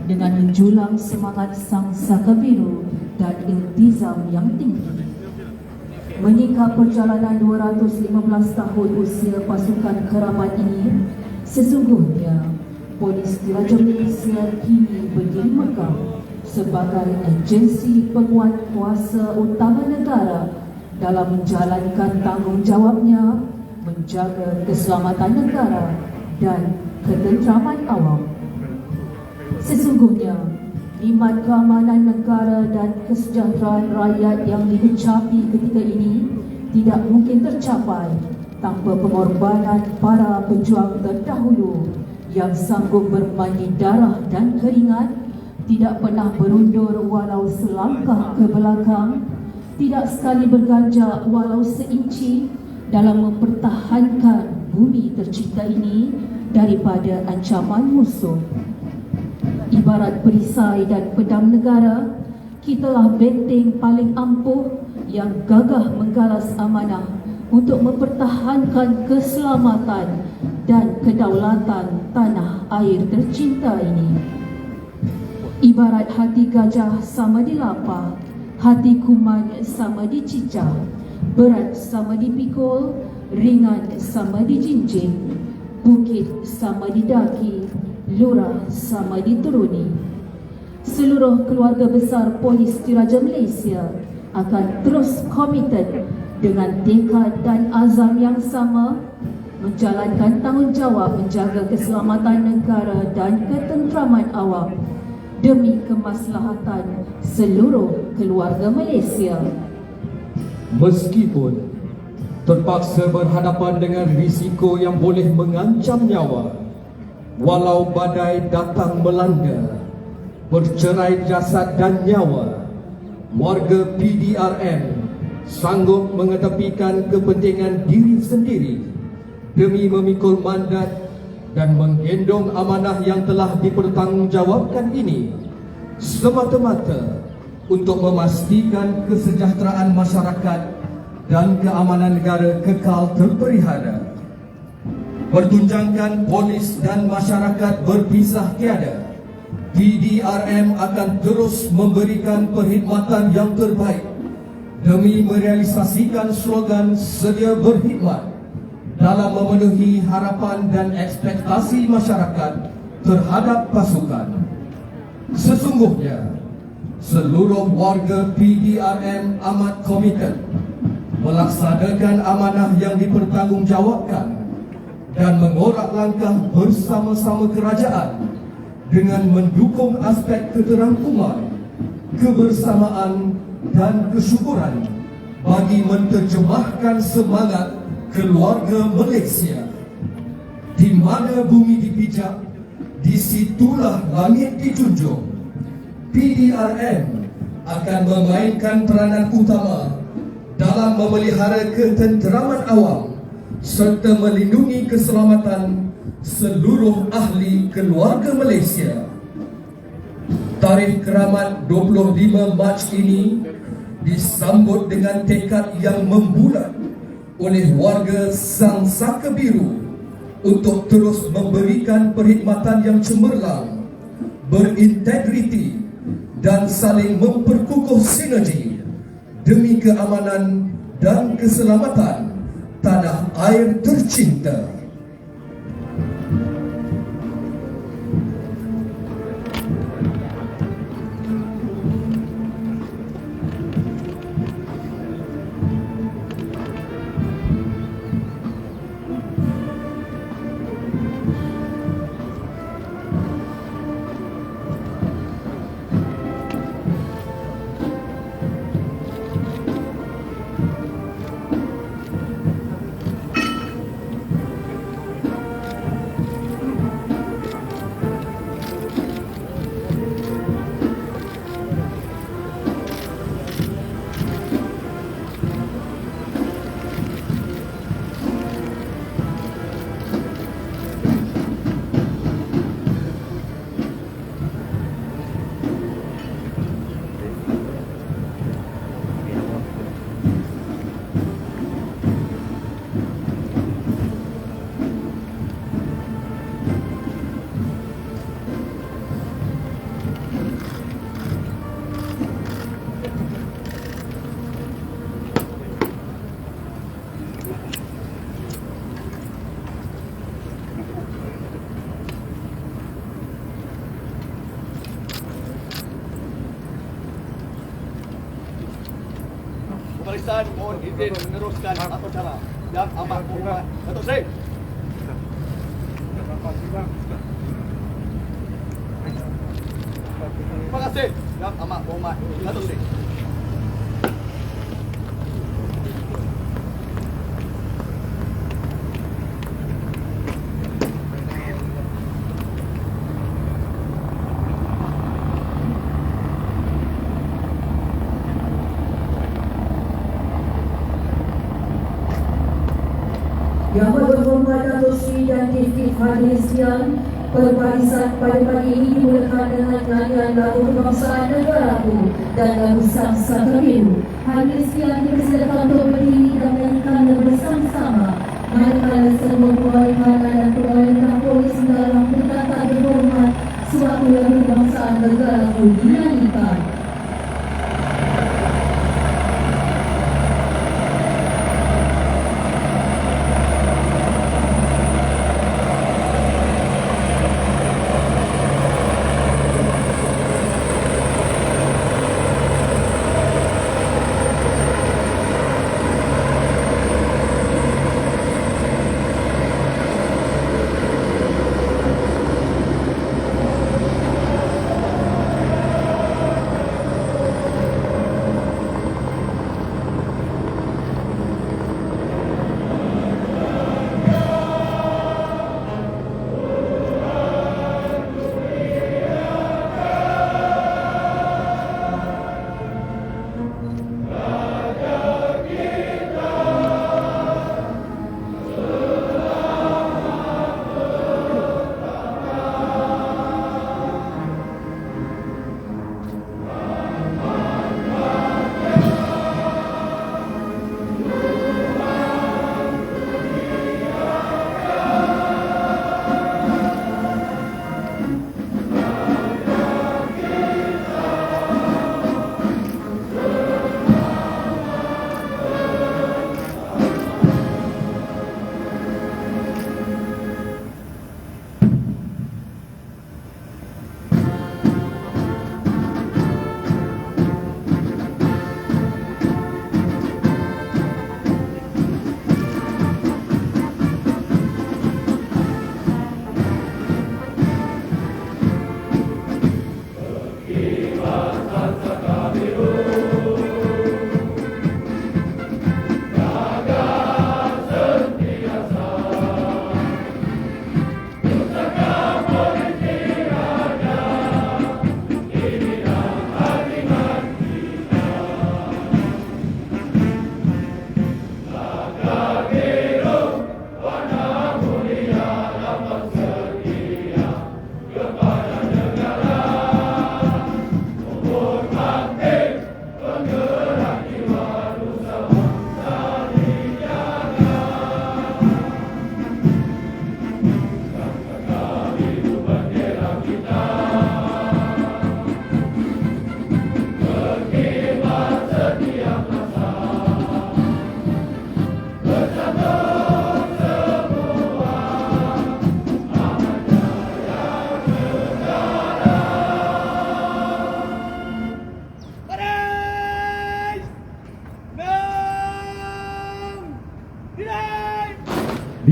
dengan menjulang semangat sang saka biru dan iltizam yang tinggi. Menyingkap perjalanan 215 tahun usia pasukan keramat ini, sesungguhnya Polis Diraja Malaysia kini berdiri megah sebagai agensi penguat kuasa utama negara dalam menjalankan tanggungjawabnya menjaga keselamatan negara dan ketenteraman awam. Sesungguhnya, nikmat keamanan negara dan kesejahteraan rakyat yang dikecapi ketika ini tidak mungkin tercapai tanpa pengorbanan para pejuang terdahulu yang sanggup bermandi darah dan keringat, tidak pernah berundur walau selangkah ke belakang, tidak sekali berganjak walau seinci dalam mempertahankan bumi tercipta ini daripada ancaman musuh. Ibarat perisai dan pedang negara, kitalah benteng paling ampuh yang gagah menggalas amanah untuk mempertahankan keselamatan dan kedaulatan tanah air tercinta ini. Ibarat hati gajah sama dilapah, hati kuman sama dicicah, berat sama dipikul, ringan sama dijinjing, bukit sama didaki, lurah sama dituruni. Seluruh keluarga besar Polis Diraja Malaysia akan terus komited dengan tekad dan azam yang sama menjalankan tanggungjawab menjaga keselamatan negara dan ketenteraman awam demi kemaslahatan seluruh keluarga Malaysia. Meskipun terpaksa berhadapan dengan risiko yang boleh mengancam nyawa, walau badai datang melanda, bercerai jasad dan nyawa, warga PDRM sanggup mengetepikan kepentingan diri sendiri demi memikul mandat dan menggendong amanah yang telah dipertanggungjawabkan ini semata-mata untuk memastikan kesejahteraan masyarakat dan keamanan negara kekal terpelihara. Pertunjangkan polis dan masyarakat berpisah tiada. PDRM akan terus memberikan perkhidmatan yang terbaik demi merealisasikan slogan sedia berkhidmat dalam memenuhi harapan dan ekspektasi masyarakat terhadap pasukan. Sesungguhnya, seluruh warga PDRM amat komited melaksanakan amanah yang dipertanggungjawabkan dan mengorak langkah bersama-sama kerajaan dengan mendukung aspek keterangkuman, kebersamaan dan kesyukuran bagi menterjemahkan semangat keluarga Malaysia. Di mana bumi dipijak, disitulah langit dijunjung. PDRM akan memainkan peranan utama dalam memelihara ketenteraman awam serta melindungi keselamatan seluruh ahli keluarga Malaysia. Tarikh keramat 25 Mac ini disambut dengan tekad yang membulat oleh warga Sang Saka Biru untuk terus memberikan perkhidmatan yang cemerlang, berintegriti dan saling memperkukuh sinergi demi keamanan dan keselamatan tanah air tercinta. Pemeriksaan mohon izin meneruskan atau cara yang amat berhormat Datuk Seri. Terima kasih yang amat berhormat Datuk Seri. Yang berhormat Datuk Seri dan Diftik hadirin sekalian, perbarisan pada pagi ini dimulakan dengan nyanyian lagu kebangsaan negaraku dan lagu Sang Saka Biru. Hadirin sekalian dipersilakan untuk berdiri dan menyanyikan bersama-sama. Manakala semua pegawai keamanan dan pegawai rendah polis dalam berkata berhormat suatu lagu kebangsaan negaraku dinyanyikan.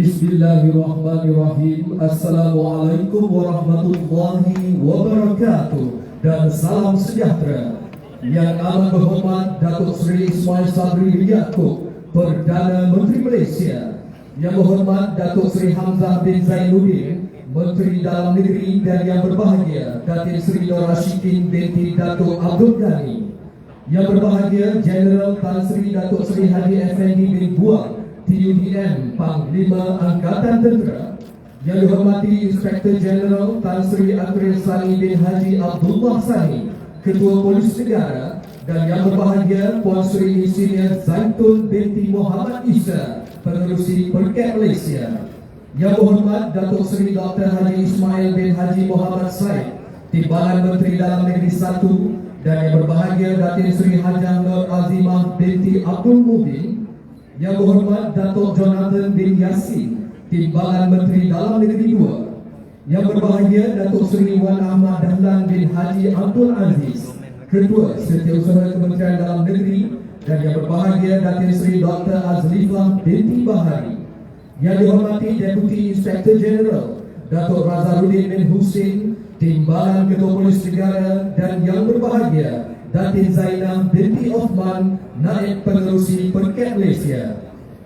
Bismillahirrahmanirrahim. Assalamualaikum warahmatullahi wabarakatuh. Dan salam sejahtera. Yang amat berhormat Datuk Seri Ismail Sabri Yaakob, Perdana Menteri Malaysia. Yang berhormat Datuk Seri Hamzah bin Zainuddin, Menteri Dalam Negeri. Dan yang berbahagia Datin Seri Nur Rashikin binti Datuk Abdul Ghani. Yang berbahagia Jeneral Tan Sri Datuk Seri Haji Effendi bin Buang, TUDM Panglima Angkatan Tentera. Yang dihormati Inspektor Jeneral Tan Sri Akhril Sani bin Haji Abdullah Sani, Ketua Polis Negara. Dan yang berbahagia Puan Sri Insinyur Zaitun binti Muhammad Isa, Pengerusi Perkat Malaysia. Yang berhormat Datuk Seri Dr. Haji Ismail bin Haji Muhammad Said, Timbalan Menteri Dalam Negeri 1. Dan yang berbahagia Datin Sri Hajah Nur Azimah binti Abdul Mubin. Yang berhormat Datuk Jonathan bin Yassin, Timbalan Menteri Dalam Negeri 2. Yang berbahagia Datuk Seri Wan Ahmad Dahlan bin Haji Abdul Aziz, Ketua Setiausaha Kementerian Dalam Negeri. Dan yang berbahagia Datin Sri Dr. Azlifah binti Bahari. Yang dihormati Deputi Inspektor Jeneral Datuk Razarudin bin Husin, Timbalan Ketua Polis Negara. Dan yang berbahagia Datin Zainah binti Osman, Naib Pengerusi Perkat Malaysia.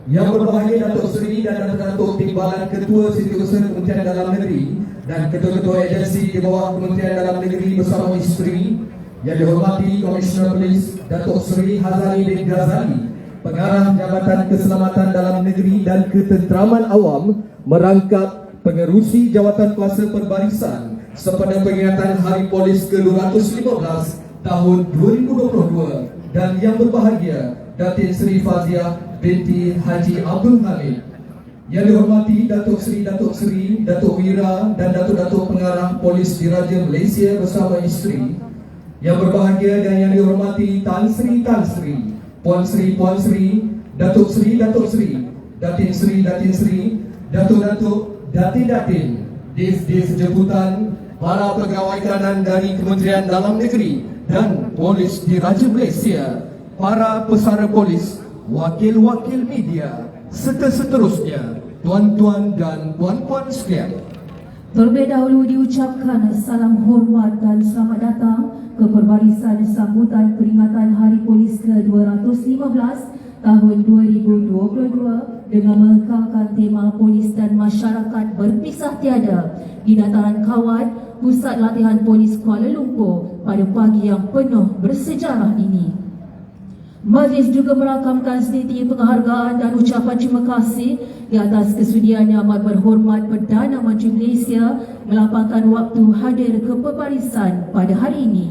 Yang berbahagia Datuk Seri dan Datuk Timbalan Ketua Setiausaha Kementerian Dalam Negeri dan Ketua-Ketua Agensi di bawah Kementerian Dalam Negeri bersama isteri. Yang dihormati Komisioner Polis Datuk Seri Hazani bin Ghazali, Pengarah Jabatan Keselamatan Dalam Negeri dan Ketenteraman Awam, merangkap pengerusi Jawatan Kuasa Perbarisan sepada peringatan Hari Polis ke-215 tahun 2022. Dan yang berbahagia Datin Sri Faziah binti Haji Abdul Hamid. Yang dihormati Datuk Seri, Datuk Wira dan Datuk-Datuk Pengarah Polis Diraja Malaysia bersama isteri. Yang berbahagia dan yang dihormati Tan Sri, Puan Sri, Datuk Sri, Datin Sri, Datuk, Datin, Dis jemputan, para pegawai kanan dari Kementerian Dalam Negeri dan Polis Diraja Malaysia, para pesara polis, wakil-wakil media, serta seterusnya, tuan-tuan dan puan-puan sekalian. Terlebih dahulu diucapkan salam hormat dan selamat datang ke perbarisan sambutan peringatan Hari Polis ke-215 tahun 2022 dengan mengekalkan tema Polis dan Masyarakat Berpisah Tiada di Dataran Kawat, Pusat Latihan Polis Kuala Lumpur pada pagi yang penuh bersejarah ini. Majlis juga merakamkan setinggi penghargaan dan ucapan terima kasih di atas kesudiannya amat berhormat Perdana Menteri Malaysia melapangkan waktu hadir ke perbarisan pada hari ini.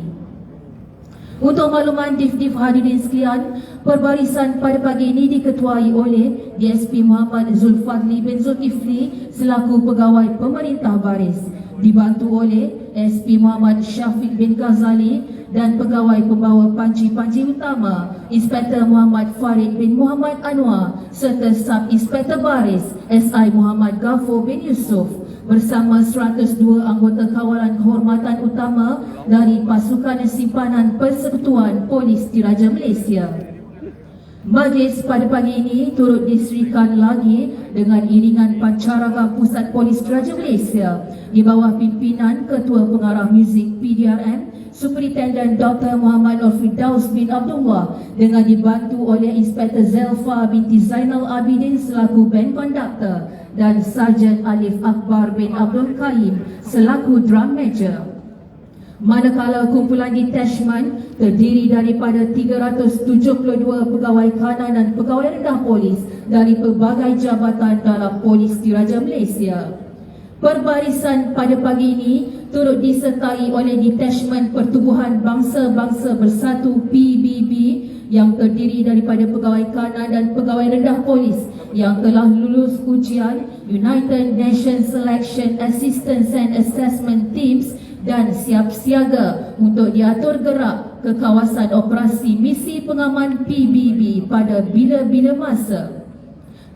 Untuk makluman Dif hadirin sekalian, perbarisan pada pagi ini diketuai oleh DSP Muhammad Zulfadli bin Zulkifli selaku pegawai pemerintah baris, dibantu oleh SP Muhammad Syafiq bin Ghazali dan pegawai pembawa panci-panci utama Inspektor Muhammad Farid bin Muhammad Anwar serta Sub Inspektor Baris SI Muhammad Ghafur bin Yusof bersama 102 anggota kawalan kehormatan utama dari Pasukan Simpanan Persekutuan Polis Diraja Malaysia. Majlis pada pagi ini turut diserikan lagi dengan iringan Pancaragam Pusat Polis Diraja Malaysia di bawah pimpinan Ketua Pengarah Muzik PDRM Superintendent Dr. Muhammad Al-Firdaus bin Abdullah dengan dibantu oleh Inspektor Zelfa binti Zainal Abidin selaku band conductor dan Sarjan Alif Akbar bin Abdul Karim selaku drum major. Manakala kumpulan detachment terdiri daripada 372 pegawai kanan dan pegawai rendah polis dari pelbagai jabatan dalam Polis Diraja Malaysia. Perbarisan pada pagi ini turut disertai oleh Detachment Pertubuhan Bangsa-Bangsa Bersatu PBB yang terdiri daripada pegawai kanan dan pegawai rendah polis yang telah lulus ujian United Nations Selection Assistance and Assessment Teams dan siap siaga untuk diatur gerak ke kawasan operasi misi pengaman PBB pada bila-bila masa.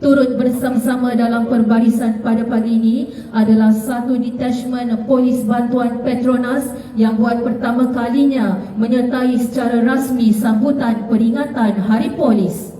Turut bersama-sama dalam perbarisan pada pagi ini adalah satu detachment polis bantuan Petronas yang buat pertama kalinya menyertai secara rasmi sambutan peringatan Hari Polis.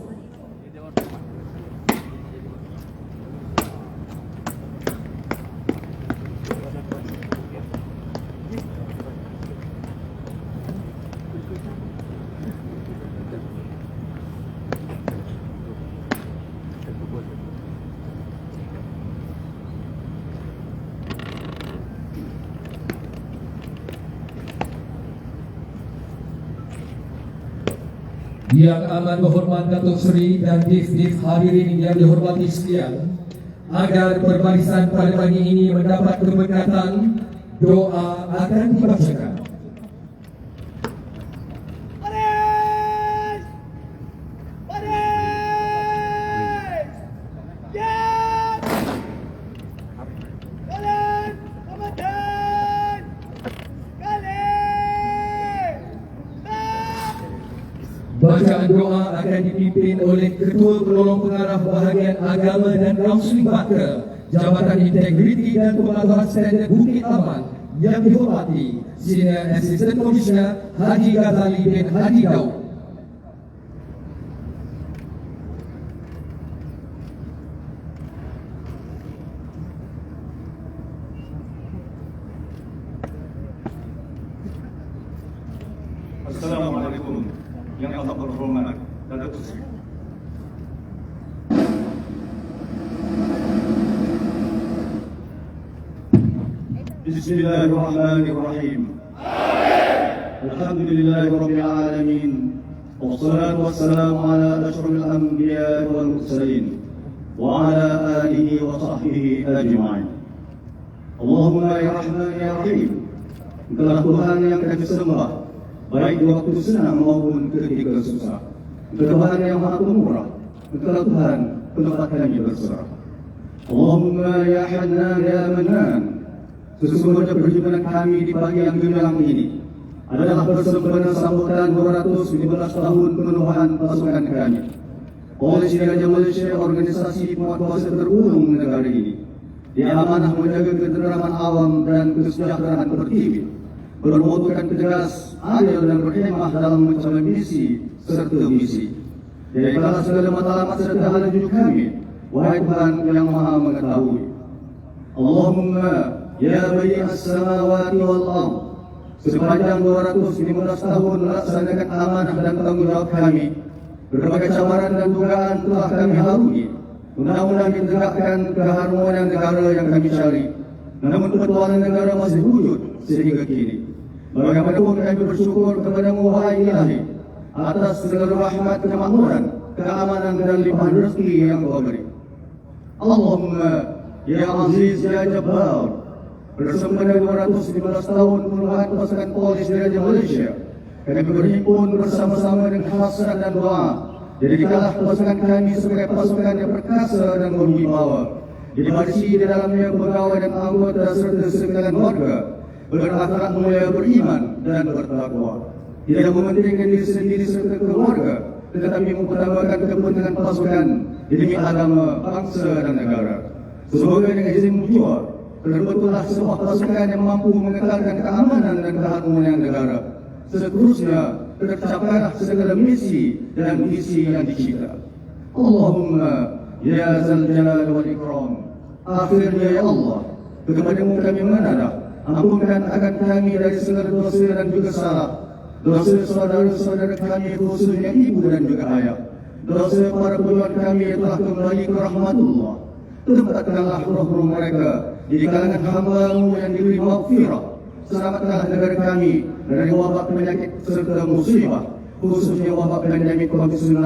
Yang amat berhormat Datuk Seri dan Div hadirin yang dihormati sekalian, agar perbarisan pada pagi ini mendapat keberkatan, doa akan dibacakan. Baris! Baris! Diam! Jalan! Komandan! Kali! Stop! Bacaan doa akan dipimpin oleh Ketua Penolong Pengarah Bahagian Agama dan Kaunseling Bakar Jabatan Integriti dan Pemantauan Standard Bukit Aman yang dihormati Senior Assistant Commissioner Haji Ghazali bin Haji Daud. Assalamualaikum yang amat berhormat Datuk Seri. Bismillahirrahmanirrahim. Alhamdulillahirabbil alamin. Wassalatu wassalamu ala asyrafil anbiya'i wal mursalin wa ala alihi wa sahbihi ajma'in. Allahumma ya Rahman ya Rahim. Engkaulah Tuhan yang kami sembah, baik di waktu senang maupun ketika susah. Engkau Tuhan yang Maha Pemurah, Engkau Tuhan tempat kami berserah. Allahumma ya Hannan ya Mannan. Sesungguhnya perjumpaan kami di pagi yang gemilang ini adalah bersempena sambutan 215 tahun penuhan pasukan kami. Polisi Raja Malaysia, organisasi penguasa terulung negara ini, diamanah menjaga ketenteraman awam dan kesejahteraan tertib, bermotokan tegas, adil dan berhemah dalam mencapai misi serta misi. Daripada segala matlamat serta hal junjung kami, wahai Tuhan yang Maha mengetahui. Allahumma ya Badi'as samawati wal ardh, sepanjang 215 tahun melaksanakan amanah dan tanggungjawab kami, berbagai cabaran dan dugaan telah kami harungi. Undang-undang ditegakkan keharmonian negara yang kami cari, namun pertuanan negara masih wujud sehingga kini. Bagaimanapun kami bersyukur kepada-Mu wahai Ilahi atas segala rahmat, kemakmuran, keamanan dan limpahan rezeki yang Kau beri. Allahumma ya Aziz ya Jabbar, bersempena 215 tahun penuhan pasukan polis di Raja Malaysia, kami berhimpun bersama-sama dengan hasrat dan doa. Jadikanlah pasukan kami sebagai pasukan yang perkasa dan berwibawa, diwarisi di dalamnya pegawai dan anggota serta sekalian warga berakhlak mulia, beriman dan bertakwa, tidak mementingkan diri sendiri serta keluarga, tetapi mengutamakan kepentingan pasukan demi agama, bangsa dan negara. Semoga dengan izin jiwa terbentuklah sebuah pasukan yang mampu mengekalkan keamanan dan keharmonian negara. Seterusnya tercapailah segala misi dan visi yang dicipta. Allahumma ya Zal Jalal wal Ikram. Akhirnya ya Allah, kepada-Mu kami menadah, ampunkan akan kami dari segala dosa dan juga salah. Dosa saudara-saudara kami khususnya ibu dan juga ayah. Dosa para pejuang kami yang telah kembali ke rahmatullah. Tempatkanlah roh-roh mereka di kalangan hamba-Mu yang diberi maghfirah. Selamatkanlah negara kami dari wabak penyakit serta musibah, khususnya wabak pandemik COVID-19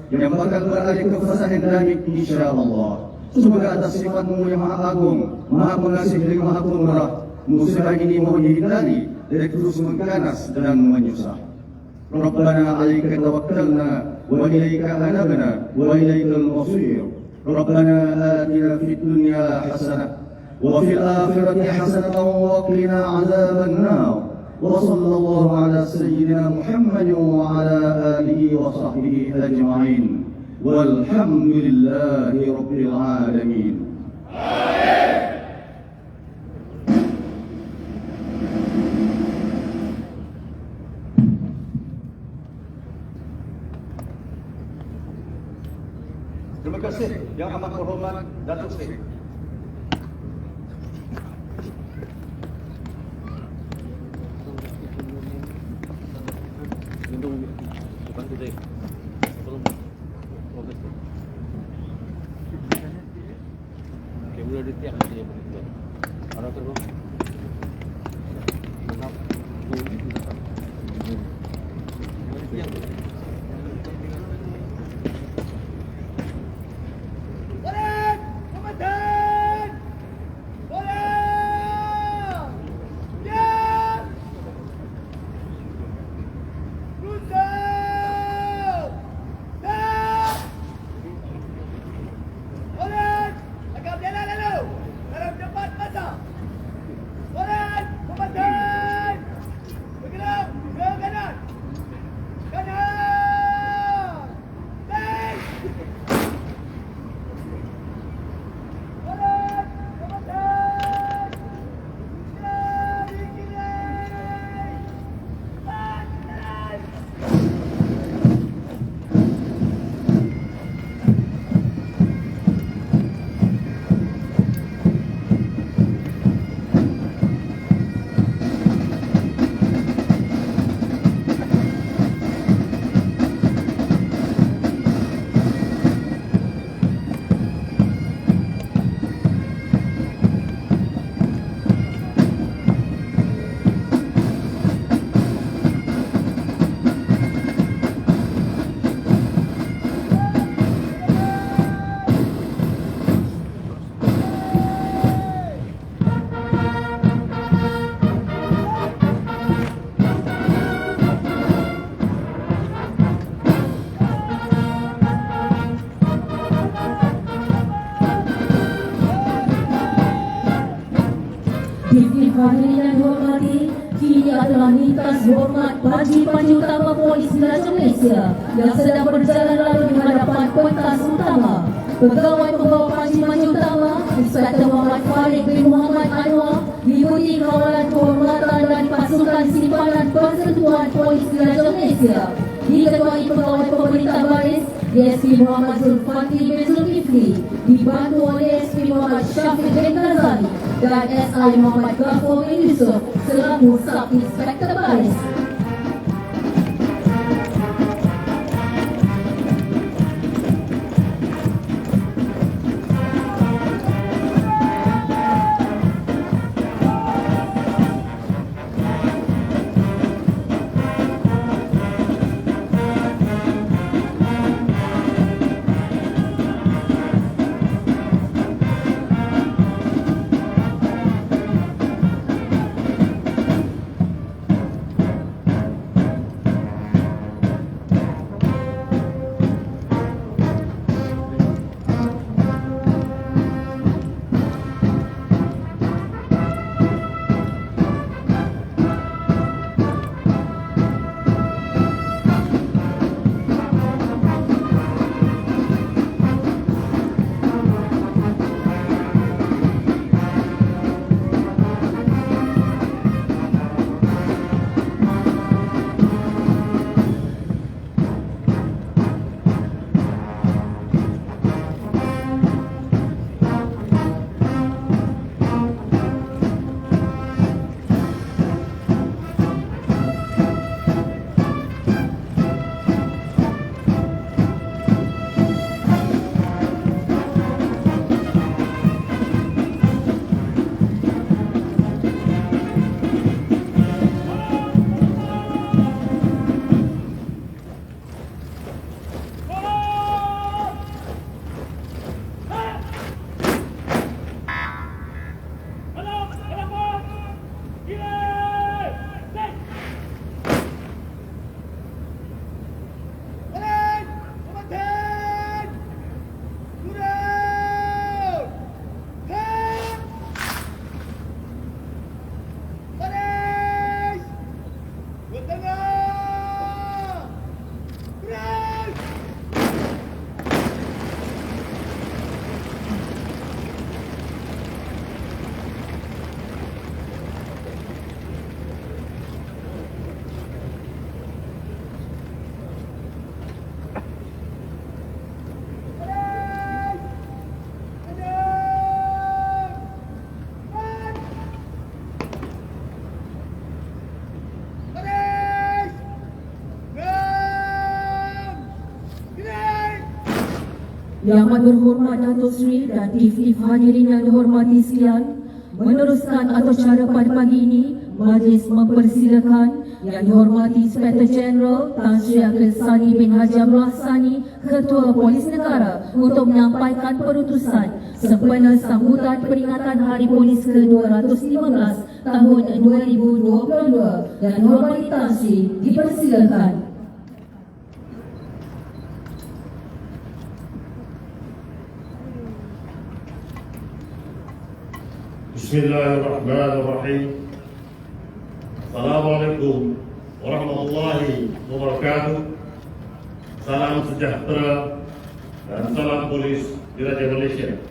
yang bakal beralih ke fase endemik insya-Allah. Semoga atas sifat-Mu yang Maha Agung, Maha Pengasih dan Maha Pemurah, musibah ini mohon dihindari dari terus mengganas dan menyusah. Rabbana 'alaika tawakkalna wa ilaika anabna wa ilaikal masir. Rabbana atina fid dunya hasanah wa fil akhirati hasanatan wa qina 'adzaban nar. Wa sallallahu ala sayyidina Muhammad wa ala alihi wa sahbihi ajma'in. Walhamdulillahi rabbil alamin. Terima kasih yang amat berhormat Datuk Seri. hadirin yang dihormati, kini adalah lintas hormat panji-panji utama Polis Diraja Malaysia yang sedang berjalan lalu di hadapan pentas utama. Pegawai pembawa panji-panji utama, Inspektor Muhammad Farid bin Muhammad Anwar, diikuti kawalan kehormatan dari pasukan simpanan Persatuan Polis Diraja Malaysia, diketuai pegawai pemerintah baris DSP Muhammad Zulfati bin Zulkifli, dibantu oleh DSP Muhammad Syafiq bin Ghazali dan SI Muhammad Ghafur bin Yusuf selaku Sub Inspektor Baris. Yang amat berhormat Datuk Seri dan Tif-Tif hadirin yang dihormati sekalian, meneruskan atau cara pada pagi ini, majlis mempersilakan yang dihormati Inspektor Jeneral Tan Sri Akil Sani bin Haji Abdullah Sani, Ketua Polis Negara, untuk menyampaikan perutusan sempena sambutan peringatan Hari Polis ke-215 tahun 2022 dan dihormati Tan Sri, dipersilakan. Bismillahirrahmanirrahim. Assalamualaikum warahmatullahi wabarakatuh. Salam sejahtera dan salam polis Diraja Malaysia.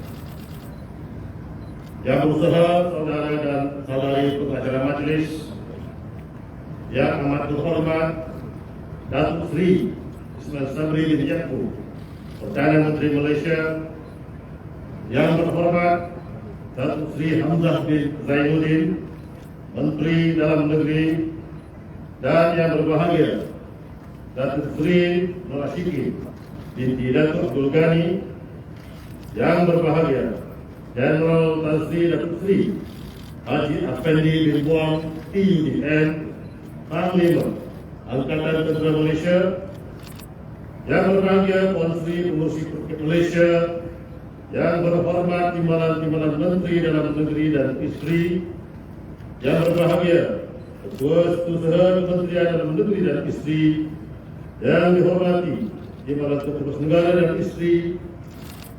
Yang berusaha saudara dan saudari pengacara majlis yang amat terhormat Datuk Seri Ismail Sabri bin Yaakob, Perdana Menteri Malaysia. Yang terhormat Datuk Seri Hamzah bin Zainuddin, Menteri Dalam Negeri, dan yang berbahagia Datuk Seri Nur Ashiki binti Datuk Abdul Ghani, yang berbahagia General Tan Sri Datuk Seri Haji Afendi bin Buang TUDN, Panglima Angkatan Tentera Malaysia, yang berbahagia Puan Sri Pengurusi Malaysia, yang berhormat Timbalan-Timbalan Menteri Dalam Negeri dan Isteri, yang berbahagia Ketua Setiausaha Kementerian Dalam Negeri dan Isteri, yang dihormati Timbalan Ketua Negara dan Isteri,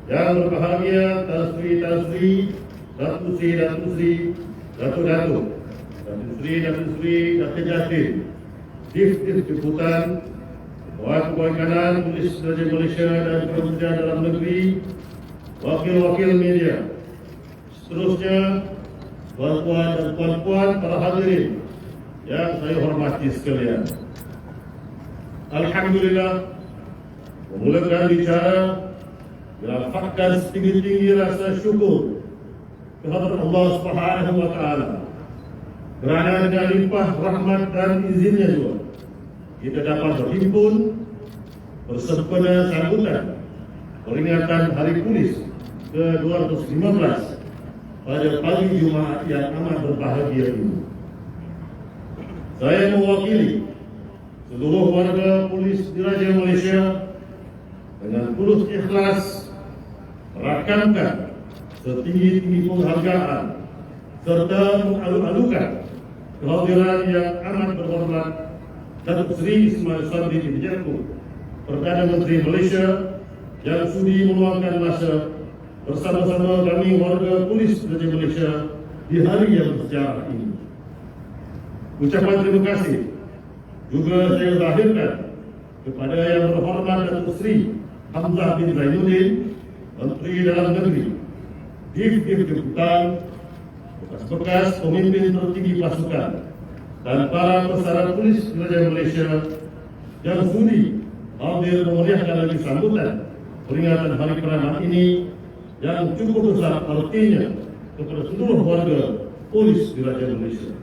yang berbahagia Tan Sri, Datuk Sri, Datuk-Datuk, Datuk Sri Datin Jatin, Chief Jemputan, Wakil Kanan Polis Raja Malaysia dan Kementerian Dalam Negeri, wakil-wakil media. Seterusnya, tuan-tuan dan puan-puan para hadirin yang saya hormati sekalian. Alhamdulillah, memulakan bicara melafazkan setinggi-tinggi rasa syukur kepada Allah Subhanahu wa taala. Kerana dengan limpah rahmat dan izinnya juga kita dapat berhimpun bersempena sambutan peringatan Hari Polis ke-215 pada pagi Jumaat yang amat berbahagia ini. Saya mewakili seluruh warga polis diraja Malaysia dengan tulus ikhlas merakamkan setinggi-tinggi penghargaan serta mengalu-alukan kehadiran yang amat berhormat Datuk Seri Ismail Sabri bin Yaakob, Perdana Menteri Malaysia yang sudi meluangkan masa bersama-sama kami warga polis diraja Malaysia di hari yang bersejarah ini. Ucapan terima kasih juga saya lahirkan kepada yang berhormat Datuk Seri Hamzah bin Zainuddin, Menteri Dalam Negeri, Chief Jemputan, bekas-bekas pemimpin tertinggi pasukan dan para pesara polis diraja Malaysia yang sudi hadir memeriahkan lagi sambutan peringatan Hari Keramat ini yang cukup besar artinya kepada seluruh warga polis diraja Malaysia.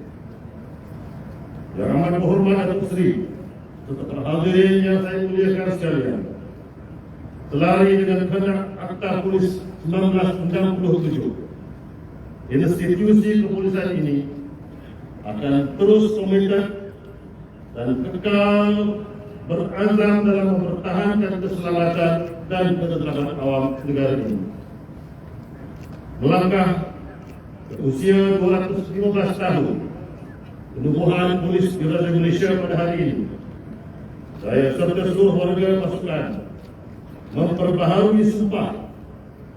Yang amat berhormat Datuk Seri serta para hadirin yang saya muliakan sekalian, selari dengan kehendak Akta Polis 1967, institusi kepolisian ini akan terus komited dan kekal berazam dalam mempertahankan keselamatan dan ketentraman awam negara ini. Melangkah ke usia 215 tahun penubuhan polis diraja Malaysia pada hari ini, saya serta seluruh warga pasukan memperbaharui sumpah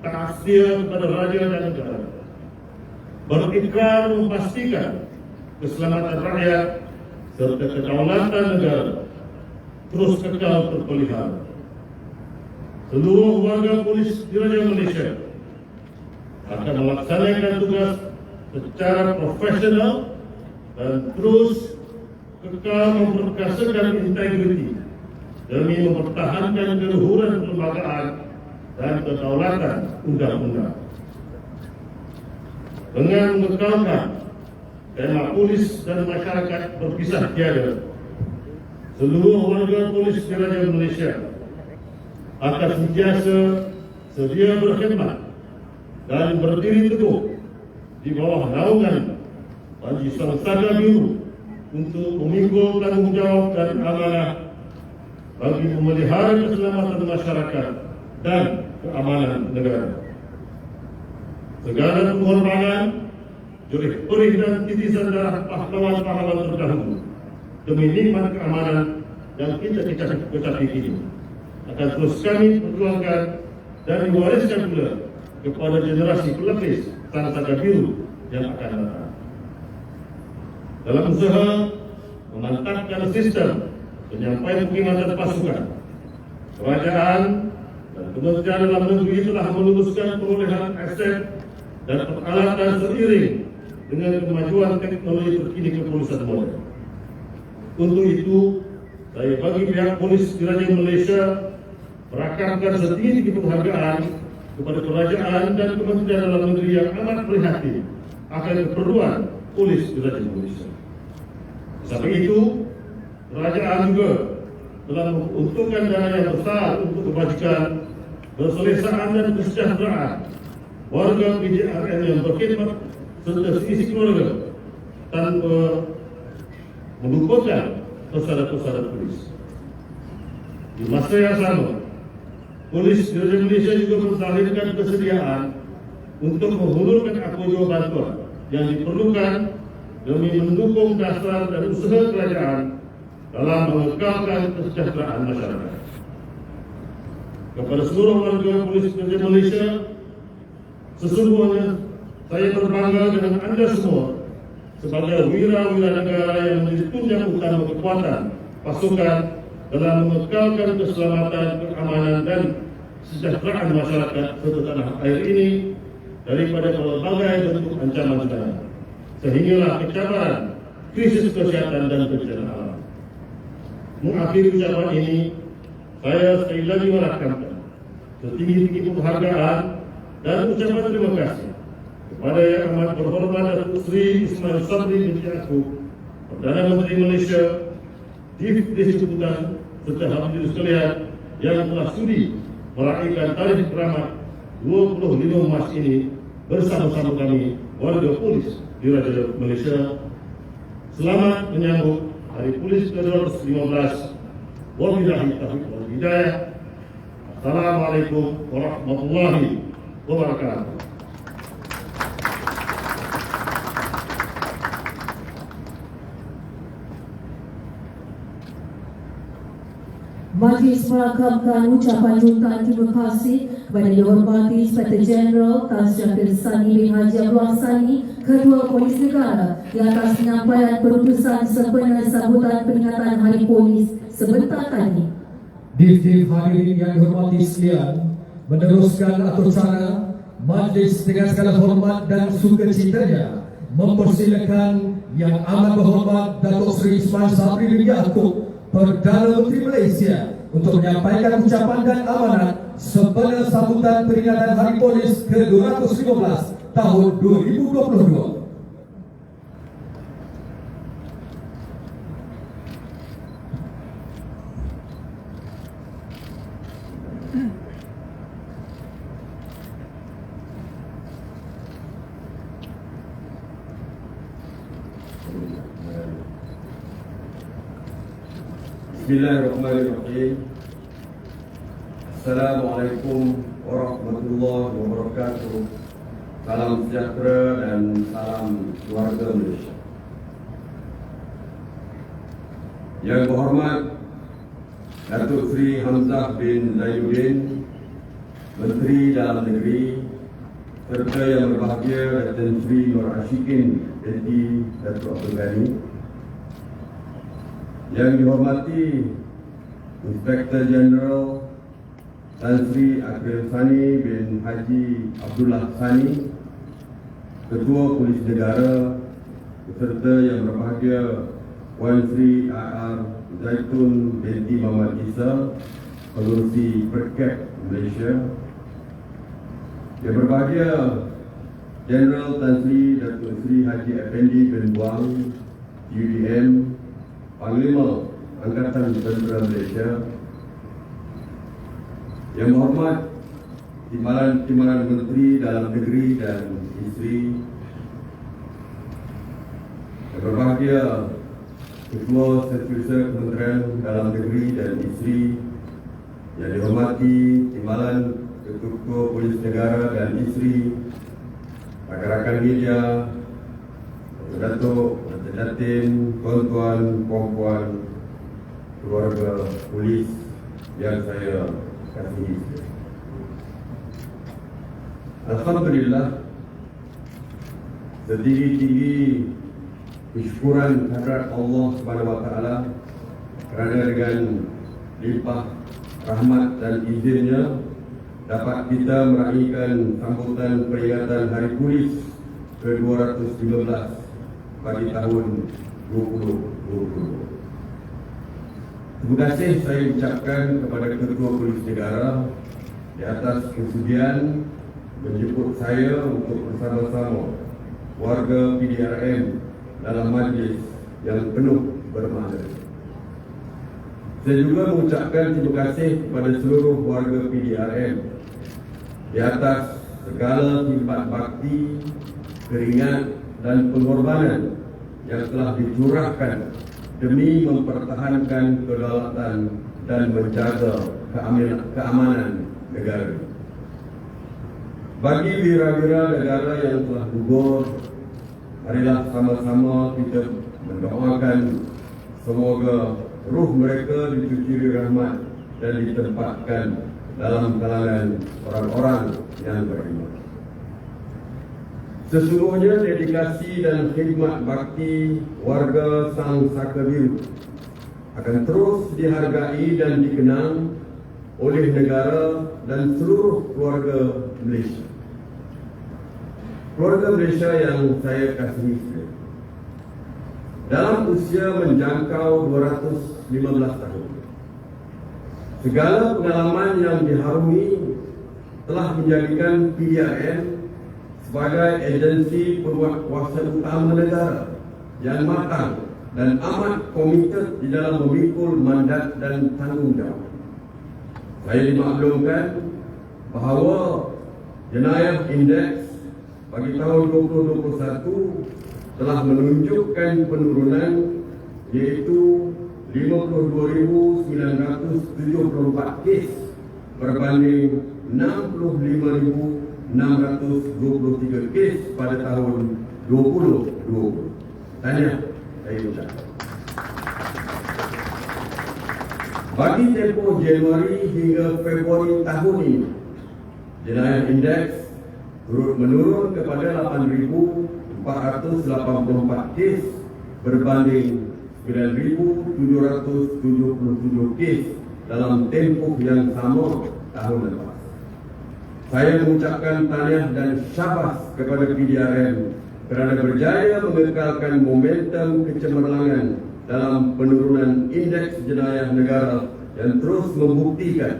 taat setia kepada raja dan negara, berikrar memastikan keselamatan rakyat serta kedaulatan negara terus kekal terpelihara. Seluruh warga polis diraja Malaysia akan melaksanakan tugas secara profesional dan terus kekal memperkasakan integriti demi mempertahankan keluhuran kelembagaan dan kedaulatan undang-undang. Dengan mengekalkan tema polis dan masyarakat berpisah tiada, seluruh warga polis diraja Malaysia akan sentiasa sedia berkhidmat dan berdiri teguh di bawah naungan Panji Sangsaka Biru untuk memikul tanggungjawab dan amanah bagi memelihara keselamatan masyarakat dan keamanan negara. Segala pengorbanan, jerih perih dan titisan darah pahlawan-pahlawan terdahulu demi nikmat keamanan yang kita capai kini akan terus kami perjuangkan dan diwariskan pula kepada generasi pelapis Sangsaka Biru yang akan datang. Dalam usaha memantapkan sistem penyampaian perkhidmatan pasukan, kerajaan dan Kementerian Dalam Negeri telah meluluskan perolehan aset dan peralatan seiring dengan kemajuan teknologi terkini kepolisian moden. Untuk itu, saya bagi pihak polis diraja Malaysia merakamkan setinggi penghargaan kepada kerajaan dan Kementerian Dalam Negeri yang amat prihatin akan keperluan polis diraja Malaysia. Sampai itu, kerajaan juga telah menguntungkan dana yang besar untuk kebajikan, keselesaan dan kesejahteraan warga PJRN yang berkhidmat serta seisi keluarga tanpa melupakan pesara-pesara polis. Di masa yang sama, polis diraja Malaysia juga menzahirkan kesediaan untuk menghulurkan apa-apa bantuan yang diperlukan demi mendukung dasar dan usaha kerajaan dalam mengekalkan kesejahteraan masyarakat. Kepada seluruh warga polis diraja Malaysia, sesungguhnya saya berbangga dengan anda semua sebagai wira-wira negara yang menjadi tunjang utama kekuatan pasukan dalam mengekalkan keselamatan, keamanan dan kesejahteraan masyarakat serta tanah air ini daripada berbagai bentuk ancaman sekarang, sehinggalah kecabaran, krisis kesehatan dan bencana alam. Mengakhiri ucapan ini, saya sekali lagi merakamkan setinggi-tinggi penghargaan dan ucapan terima kasih kepada Yang Amat Berhormat Datuk Seri Ismail Sabri binti Yaakob, Perdana Menteri Malaysia, Chief Eksekutif serta hadirin sekalian yang telah sudi meraihkan tarikh keramat 25 Mac ini bersama-sama kami warga polis di Raja Malaysia. Selamat menyambut Hari Polis ke-215. Wabillahi taufiq wal hidayah. Assalamualaikum warahmatullahi wabarakatuh. Majlis merakamkan ucapan juntaan terima kasih kepada Yang Dihormati Inspektor Jeneral Tan Sri Dr. Sani bin Haji Abdullah Sani, Ketua Polis Negara, di atas penyampaian perutusan sempena sambutan peringatan Hari Polis sebentar tadi. Difti hadirin yang dihormati sekalian, meneruskan atur sana, majlis dengan segala hormat dan sukacitanya mempersilakan Yang Amat Berhormat Datuk Seri Ismail Sabri bin Yaakob, Perdana Menteri Malaysia, untuk menyampaikan ucapan dan amanat sempena sambutan peringatan Hari Polis ke-215 tahun 2022. Bismillahirrahmanirrahim. Assalamualaikum warahmatullahi wabarakatuh. Salam sejahtera dan salam keluarga Malaysia. Yang berhormat Datuk Seri Hamzah bin Zainuddin, Menteri Dalam Negeri, serta yang berbahagia Datuk Seri Nur Ashikin binti Datuk Abdul Ghani, yang dihormati Inspektor Jeneral Tan Sri Akil Sani bin Haji Abdullah Sani, Ketua Polis Negara, beserta yang berbahagia Wan Sri A.R. Zaitun binti Muhammad Isa, Pengerusi Perkap Malaysia, yang berbahagia Jeneral Tan Sri Datuk Sri Haji Effendi bin Buang, UDM, Panglima Angkatan Tentera Malaysia, yang berhormat Timbalan Menteri Dalam Negeri dan Isteri, yang berbahagia Ketua Setiausaha Kementerian Dalam Negeri dan Isteri, yang dihormati Timbalan Ketua Polis Negara dan Isteri, rakan-rakan media, Datuk, Jatim, tuan-tuan, puan-puan, keluarga polis yang saya kasihi. Alhamdulillah, setinggi-tinggi kesyukuran kehadirat Allah Subhanahu Wa Taala kerana dengan limpah rahmat dan izinnya dapat kita meraihkan sambutan peringatan Hari Polis ke-215 bagi tahun 2020. Terima kasih saya ucapkan kepada Ketua Polis Negara di atas kesudian menjemput saya untuk bersama-sama warga PDRM dalam majlis yang penuh bermakna. Saya juga mengucapkan terima kasih kepada seluruh warga PDRM di atas segala timbat bakti, keringat dan pengorbanan yang telah dicurahkan demi mempertahankan kedaulatan dan menjaga keamanan negara. Bagi wira-wira negara yang telah gugur, marilah sama-sama kita mendoakan semoga ruh mereka dicuci rahmat dan ditempatkan dalam kalangan orang-orang yang beriman. Sesungguhnya dedikasi dan khidmat bakti warga Sang Saka Biru akan terus dihargai dan dikenang oleh negara dan seluruh keluarga Malaysia. Keluarga Malaysia yang saya kasihi sekalian, dalam usia menjangkau 215 tahun, segala pengalaman yang diharungi telah menjadikan PDRM sebagai agensi penguatkuasa utama negara yang matang dan amat komited di dalam memikul mandat dan tanggungjawab. Saya dimaklumkan bahawa jenayah indeks bagi tahun 2021 telah menunjukkan penurunan, iaitu 52,974 kes berbanding 65,623 kes pada tahun 2020. Tahniah saya ucapkan. Bagi tempoh Januari hingga Februari tahun ini, jenayah indeks turut menurun kepada 8,484 kes berbanding 9,777 kes dalam tempoh yang sama tahun lepas. Saya mengucapkan tahniah dan syabas kepada PDRM kerana berjaya mengekalkan momentum kecemerlangan dalam penurunan indeks jenayah negara dan terus membuktikan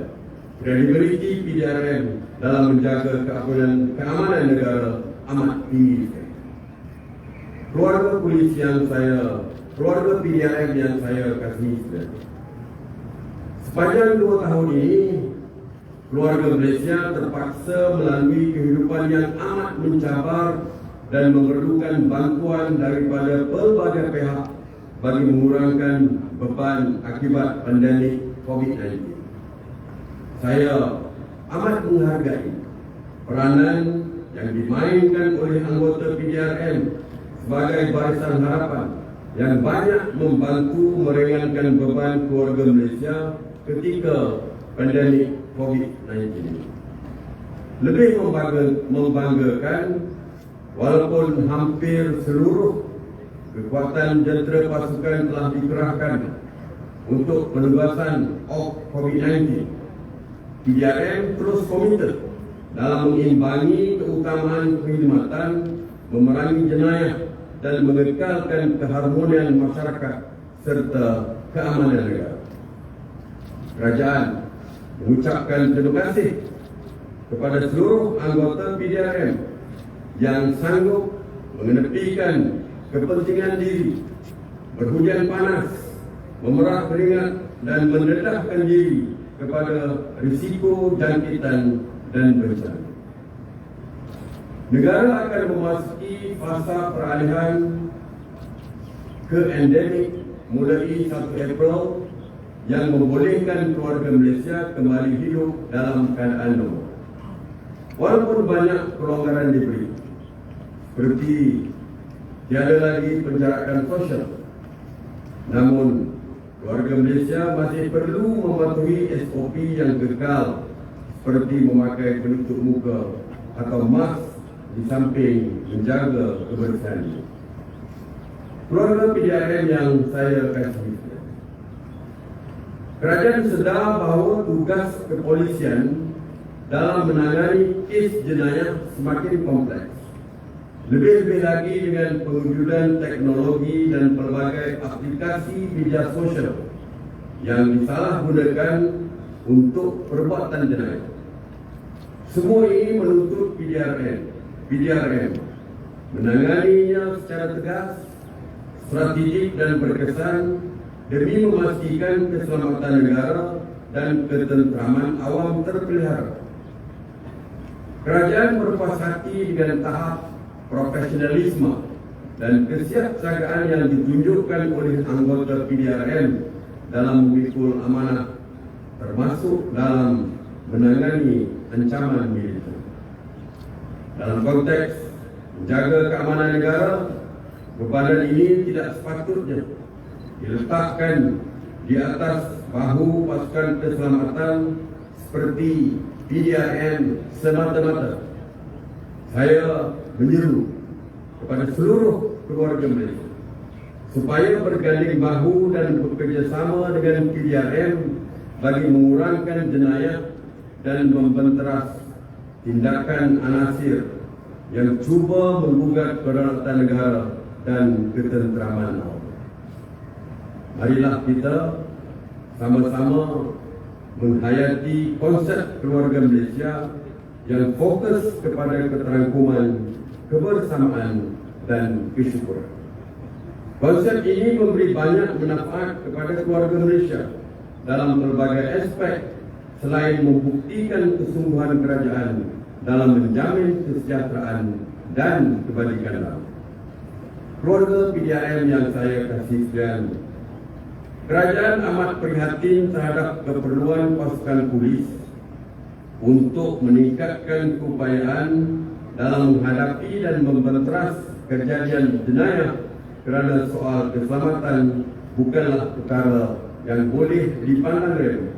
kredibiliti PDRM dalam menjaga keamanan negara amat tinggi. Keluarga PDRM yang saya kasihi sekalian, sepanjang 2 tahun ini, keluarga Malaysia terpaksa melalui kehidupan yang amat mencabar dan memerlukan bantuan daripada pelbagai pihak bagi mengurangkan beban akibat pandemik COVID-19. Saya amat menghargai peranan yang dimainkan oleh anggota PDRM sebagai barisan harapan yang banyak membantu meringankan beban keluarga Malaysia ketika pandemik COVID-19. Lebih membanggakan, walaupun hampir seluruh kekuatan jentera pasukan telah dikerahkan untuk penugasan COVID-19, PDRM terus komited dalam mengimbangi keutamaan perkhidmatan, memerangi jenayah dan mengekalkan keharmonian masyarakat serta keamanan negara. Kerajaan mengucapkan terima kasih kepada seluruh anggota PDRM yang sanggup mengenepikan kepentingan diri, berhujan panas, memerah keringat dan mendedahkan diri kepada risiko jangkitan dan bencana. Negara akan memasuki fasa peralihan ke endemik mulai 1 April yang membolehkan keluarga Malaysia kembali hidup dalam keadaan normal. Walaupun banyak pelonggaran diberi, seperti tiada lagi penjarakan sosial, namun keluarga Malaysia masih perlu mematuhi SOP yang kekal seperti memakai penutup muka atau mask di samping menjaga kebersihan. Keluarga PDRM yang saya kasihi, kerajaan sedar bahawa tugas kepolisian dalam menangani kes jenayah semakin kompleks. Lebih-lebih lagi dengan pewujudan teknologi dan pelbagai aplikasi media sosial yang disalahgunakan untuk perbuatan jenayah. Semua ini menuntut PDRM menanganinya secara tegas, strategik dan berkesan demi memastikan keselamatan negara dan ketenteraman awam terpelihara. Kerajaan berpuas hati dengan tahap profesionalisme dan kesiapsiagaan yang ditunjukkan oleh anggota PDRM dalam memikul amanah, termasuk dalam menangani ancaman militer. Dalam konteks menjaga keamanan negara, bebanan ini tidak sepatutnya diletakkan di atas bahu pasukan keselamatan seperti PDRM semata-mata. Saya menyeru kepada seluruh keluarga Malaysia supaya berganding bahu dan bekerjasama dengan PDRM bagi mengurangkan jenayah dan membenteras tindakan anasir yang cuba menggugat kedaulatan negara dan ketenteraman. Marilah kita sama-sama menghayati konsep keluarga Malaysia yang fokus kepada keterangkuman, kebersamaan dan kesyukuran. Konsep ini memberi banyak manfaat kepada keluarga Malaysia dalam berbagai aspek selain membuktikan kesungguhan kerajaan dalam menjamin kesejahteraan dan kebajikan. Keluarga PDRM yang saya kasih sekalian, kerajaan amat prihatin terhadap keperluan pasukan polis untuk meningkatkan keupayaan dalam menghadapi dan membenteras kejadian jenayah kerana soal keselamatan bukanlah perkara yang boleh dipandang remeh.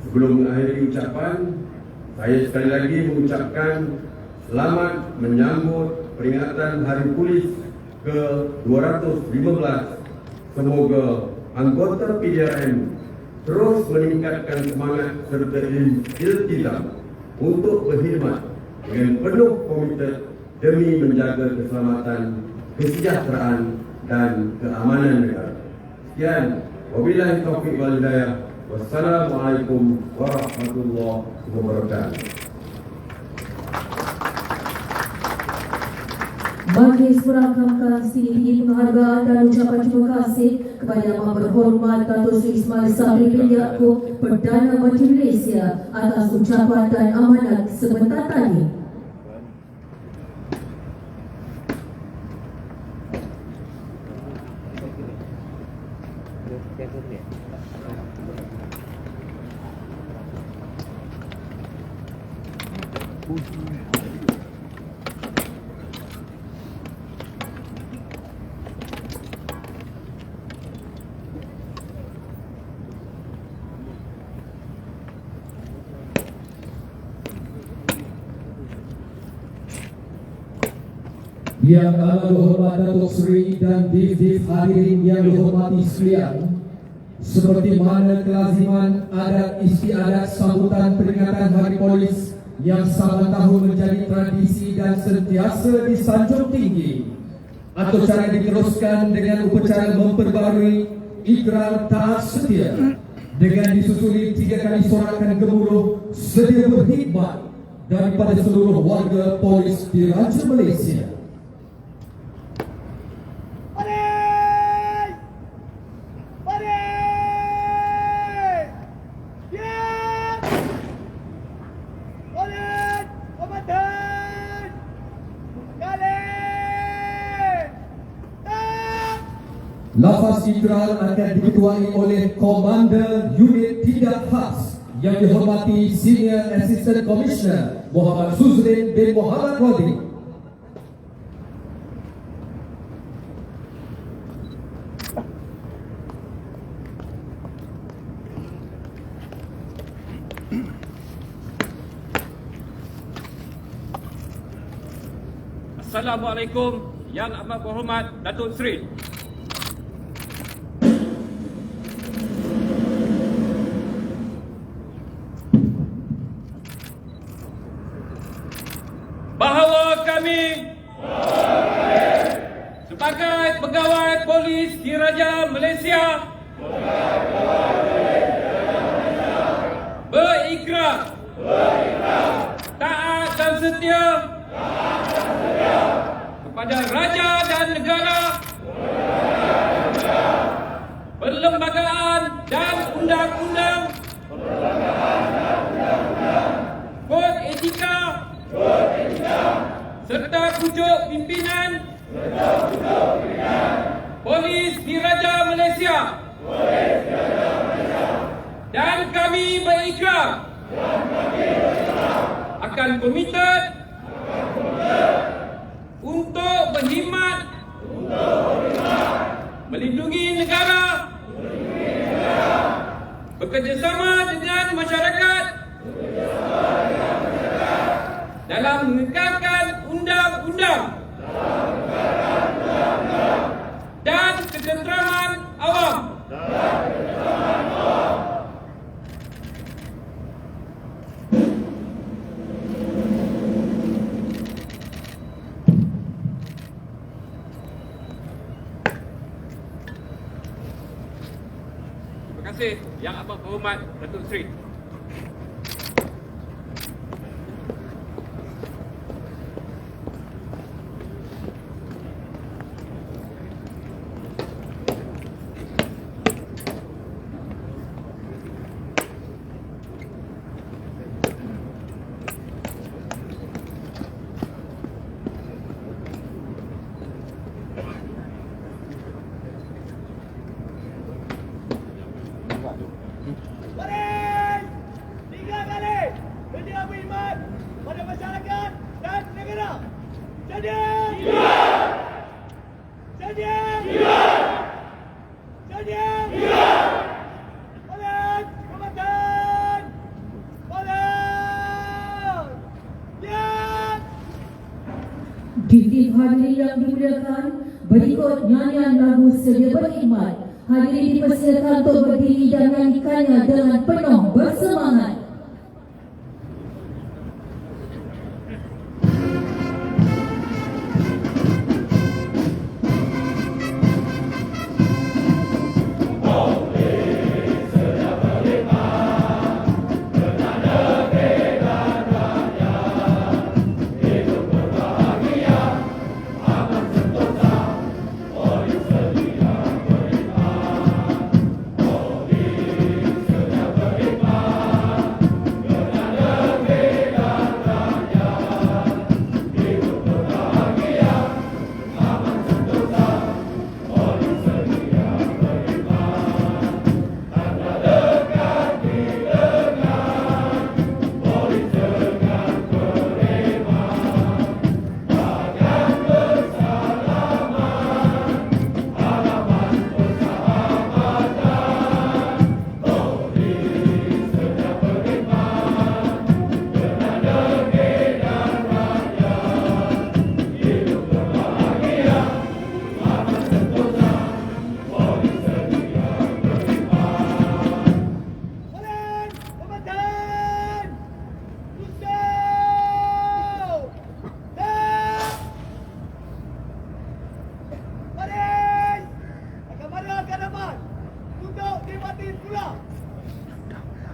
Sebelum mengakhiri ucapan, saya sekali lagi mengucapkan selamat menyambut peringatan Hari Polis ke-215. Semoga anggota PDRM terus meningkatkan semangat serta iltizam untuk berkhidmat dengan penuh komited demi menjaga keselamatan, kesejahteraan dan keamanan negara. Sekian, wabillahi taufiq wal hidayah. Wassalamualaikum warahmatullahi wabarakatuh. Majlis merakamkan setinggi penghargaan dan ucapan terima kasih kepada Yang Berhormat Datuk Seri Ismail Sabri bin Yaakob, Perdana Menteri Malaysia atas ucapan dan amanat sebentar tadi. Yang amat dihormat Datuk Seri dan Div hadirin yang dihormati sekalian, seperti mana kelaziman adat istiadat sambutan peringatan Hari Polis yang saban tahun menjadi tradisi dan sentiasa disanjung tinggi, atau cara diteruskan dengan upacara memperbarui ikrar taat setia dengan disusuli 3 kali sorakan gemuruh sedia berkhidmat daripada seluruh warga polis di Raja Malaysia. Lafaz ikrar akan diketuai oleh Komander Unit Tindak Khas yang dihormati Senior Assistant Commissioner Muhammad Suzrin bin Muhammad Wadri. Assalamualaikum Yang Amat Berhormat Datuk Seri. Bahawa kami sebagai pegawai polis Diraja Malaysia berikrar taat dan setia kepada raja dan negara, perlembagaan dan undang-undang, kod etika serta pucuk pimpinan Polis Diraja Malaysia. Dan kami berikrar akan komited untuk berkhidmat melindungi negara, bekerjasama dengan masyarakat dalam menegakkan undang-undang kasih Yang Amat Berhormat Datuk Seri. Baris! 3 kali sedia berkhidmat pada masyarakat dan negara. Sedia! Sedia! Sedia! Baris! Komandan! Baris! Lihat! Diktif hadirin yang dimuliakan, berikut nyanyian lagu sedia berkhidmat. Hadirin dipersilakan untuk berdiri dan menyanyikannya dengan penuh bersemangat. Baris! Komandan! Tusuk! Dah! Baris! Akan marah ke hadapan. Tunduk di mati pula.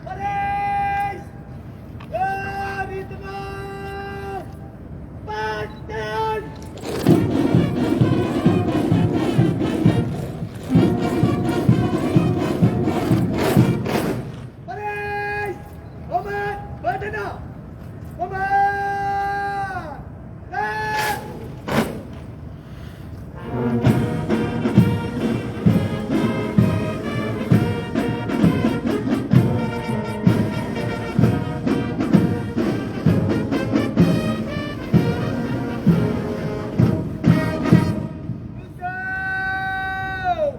Baris! Dari tengah! Pandan! Baris! Hormat bertenang! Hormat! Dah! Tusuk!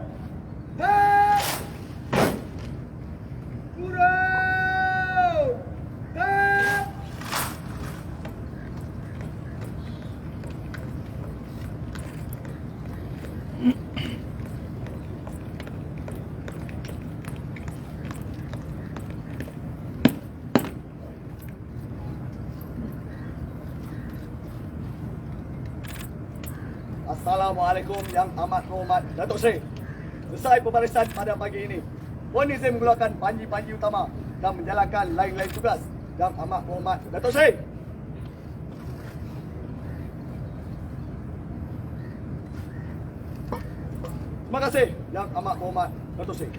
Dah! Kurang! Dah! Assalamualaikum Yang Amat Berhormat Datuk Seri. Selesai pembarisan pada pagi ini, Puan izin mengeluarkan panji-panji utama dan menjalankan lain-lain tugas. Yang Amat Berhormat Datuk Seri. Terima kasih Yang Amat Berhormat Datuk Seri.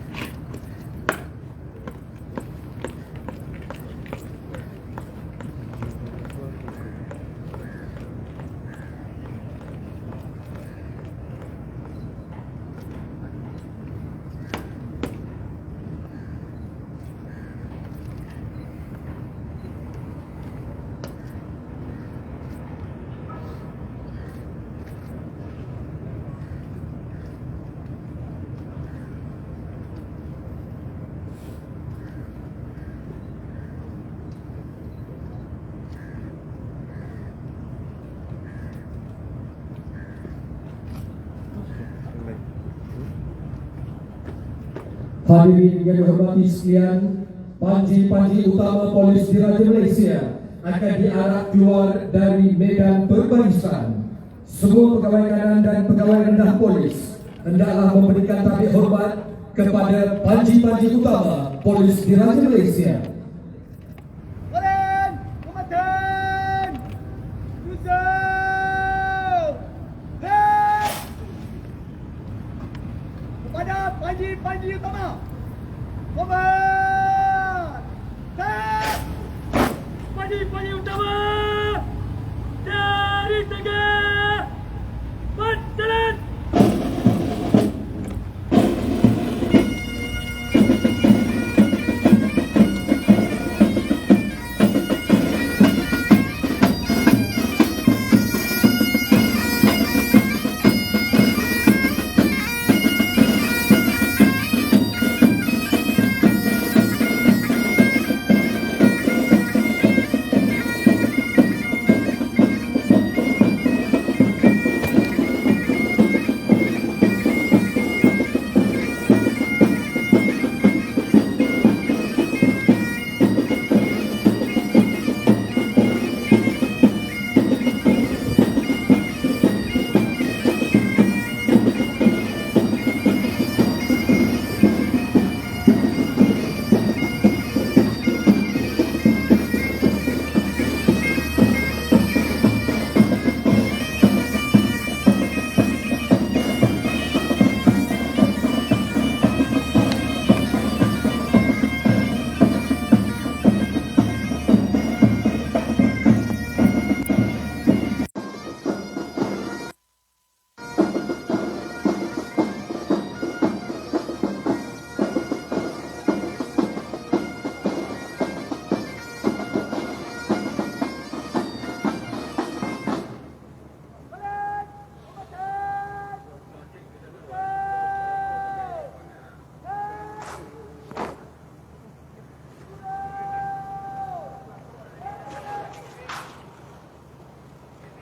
Hadirin yang dihormati sekalian, panji-panji utama Polis Diraja Malaysia akan diarak keluar dari medan perbarisan. Semua pegawai kanan dan pegawai rendah polis hendaklah memberikan tabik hormat kepada panji-panji utama Polis Diraja Malaysia. Komandan! Komandan! Yusuf! Left! Kepada panji-panji utama. Komandan! Left! Panji-panji utama! Dari tengah! Berjalan!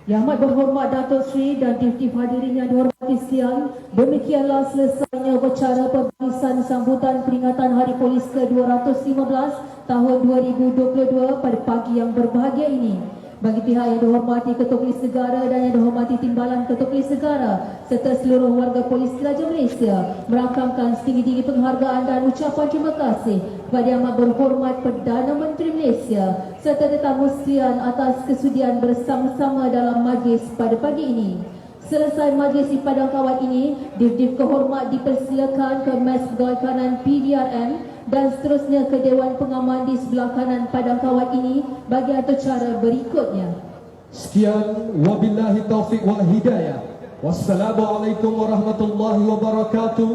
Yang amat berhormat Datuk Seri dan tif-tif hadirin yang dihormati sekalian, demikianlah selesainya upacara pemberian sambutan peringatan Hari Polis ke-215 tahun 2022 pada pagi yang berbahagia ini. Bagi pihak yang dihormati Ketua Polis Negara dan yang dihormati Timbalan Ketua Polis Negara serta seluruh warga Polis Diraja Malaysia, merakamkan setinggi-tinggi penghargaan dan ucapan terima kasih kepada Yang Amat Berhormat Perdana Menteri Malaysia serta tetamu sekalian atas kesudian bersama-sama dalam majlis pada pagi ini. Selesai majlis di Padang Kawat ini, Div-Div Kehormat dipersilakan ke Mes Pegawai Kanan PDRM dan seterusnya ke Dewan Pengaman di sebelah kanan Padang Kawat ini bagi acara berikutnya. Sekian, wabillahi taufiq wal hidayah. Wassalamualaikum warahmatullahi wabarakatuh.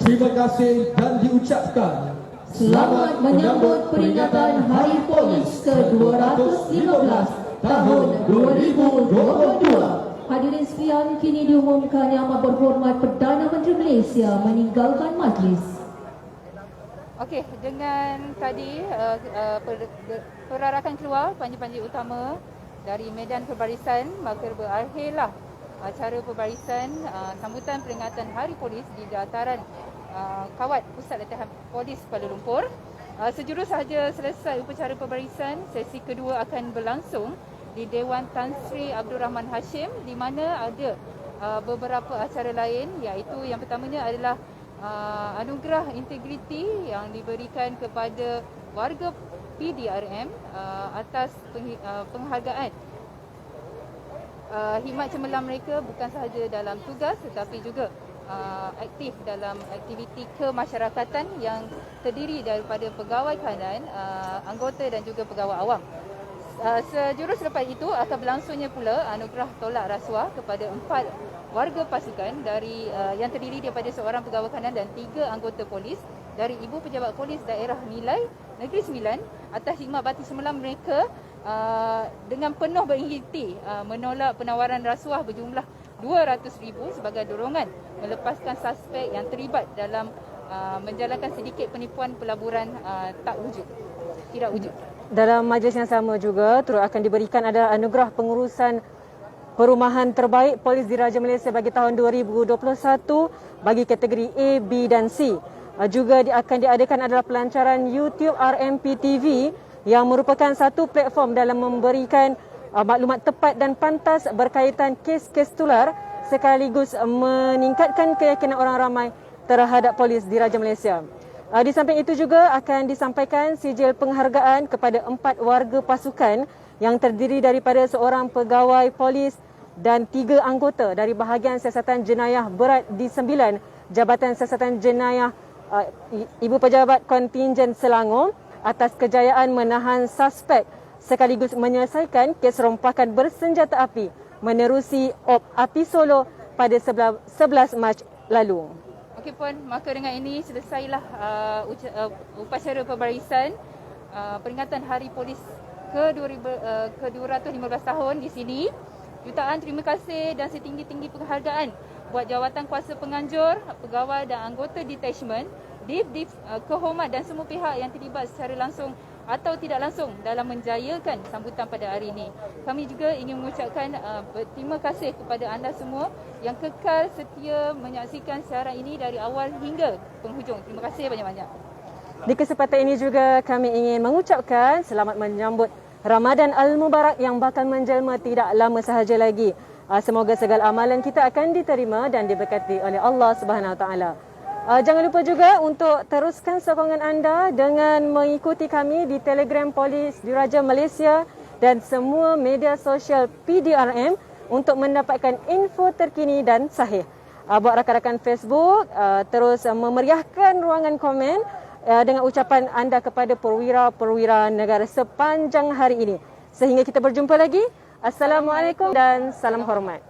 Terima kasih dan diucapkan Selamat menyambut peringatan Hari Polis ke-215 tahun 2022. Hadirin sekalian, kini diumumkan Yang Amat Berhormat Perdana Menteri Malaysia meninggalkan majlis. Okey, dengan tadi perarakan keluar panji-panji utama dari medan perbarisan, maka berakhirlah acara perbarisan sambutan peringatan Hari Polis di dataran Kawat Pusat Latihan Polis Kuala Lumpur. Sejurus sahaja selesai upacara perbarisan, sesi kedua akan berlangsung di Dewan Tan Sri Abdul Rahman Hashim, di mana ada beberapa acara lain, iaitu yang pertamanya adalah anugerah integriti yang diberikan kepada warga PDRM atas penghargaan khidmat cemerlang mereka bukan sahaja dalam tugas tetapi juga aktif dalam aktiviti kemasyarakatan yang terdiri daripada pegawai kanan, anggota dan juga pegawai awam. Sejurus selepas itu akan berlangsungnya pula anugerah tolak rasuah kepada 4 warga pasukan dari yang terdiri daripada seorang pegawai kanan dan 3 anggota polis dari Ibu Pejabat Polis Daerah Nilai Negeri Sembilan atas khidmat bakti cemerlang mereka dengan penuh berighti menolak penawaran rasuah berjumlah RM200,000 sebagai dorongan melepaskan suspek yang terlibat dalam menjalankan sedikit penipuan pelaburan tidak wujud. Dalam majlis yang sama juga turut akan diberikan adalah anugerah pengurusan perumahan terbaik Polis Diraja Malaysia bagi tahun 2021 bagi kategori A, B dan C. Juga akan diadakan adalah pelancaran YouTube RMP TV yang merupakan satu platform dalam memberikan maklumat tepat dan pantas berkaitan kes-kes tular sekaligus meningkatkan keyakinan orang ramai terhadap polis Diraja Malaysia. Di samping itu juga akan disampaikan sijil penghargaan kepada 4 warga pasukan yang terdiri daripada seorang pegawai polis dan 3 anggota dari bahagian siasatan jenayah berat di 9 Jabatan Siasatan Jenayah Ibu Pejabat Kontingen Selangor atas kejayaan menahan suspek sekaligus menyelesaikan kes rompakan bersenjata api menerusi Op Api Solo pada 11 Mac lalu. Okey puan, maka dengan ini selesailah upacara pembarisan peringatan Hari Polis ke-215 tahun di sini. Jutaan terima kasih dan setinggi-tinggi penghargaan buat jawatan kuasa penganjur, pegawai dan anggota detachment, div, kehormat dan semua pihak yang terlibat secara langsung atau tidak langsung dalam menjayakan sambutan pada hari ini. Kami juga ingin mengucapkan terima kasih kepada anda semua yang kekal setia menyaksikan siaran ini dari awal hingga penghujung. Terima kasih banyak-banyak. Di kesempatan ini juga kami ingin mengucapkan selamat menyambut Ramadan Al-Mubarak yang bakal menjelma tidak lama sahaja lagi. Semoga segala amalan kita akan diterima dan diberkati oleh Allah Subhanahu Wa Taala. Jangan lupa juga untuk teruskan sokongan anda dengan mengikuti kami di Telegram Polis Diraja Malaysia dan semua media sosial PDRM untuk mendapatkan info terkini dan sahih. Buat rakan-rakan Facebook, terus memeriahkan ruangan komen dengan ucapan anda kepada perwira-perwira negara sepanjang hari ini. Sehingga kita berjumpa lagi. Assalamualaikum dan salam hormat.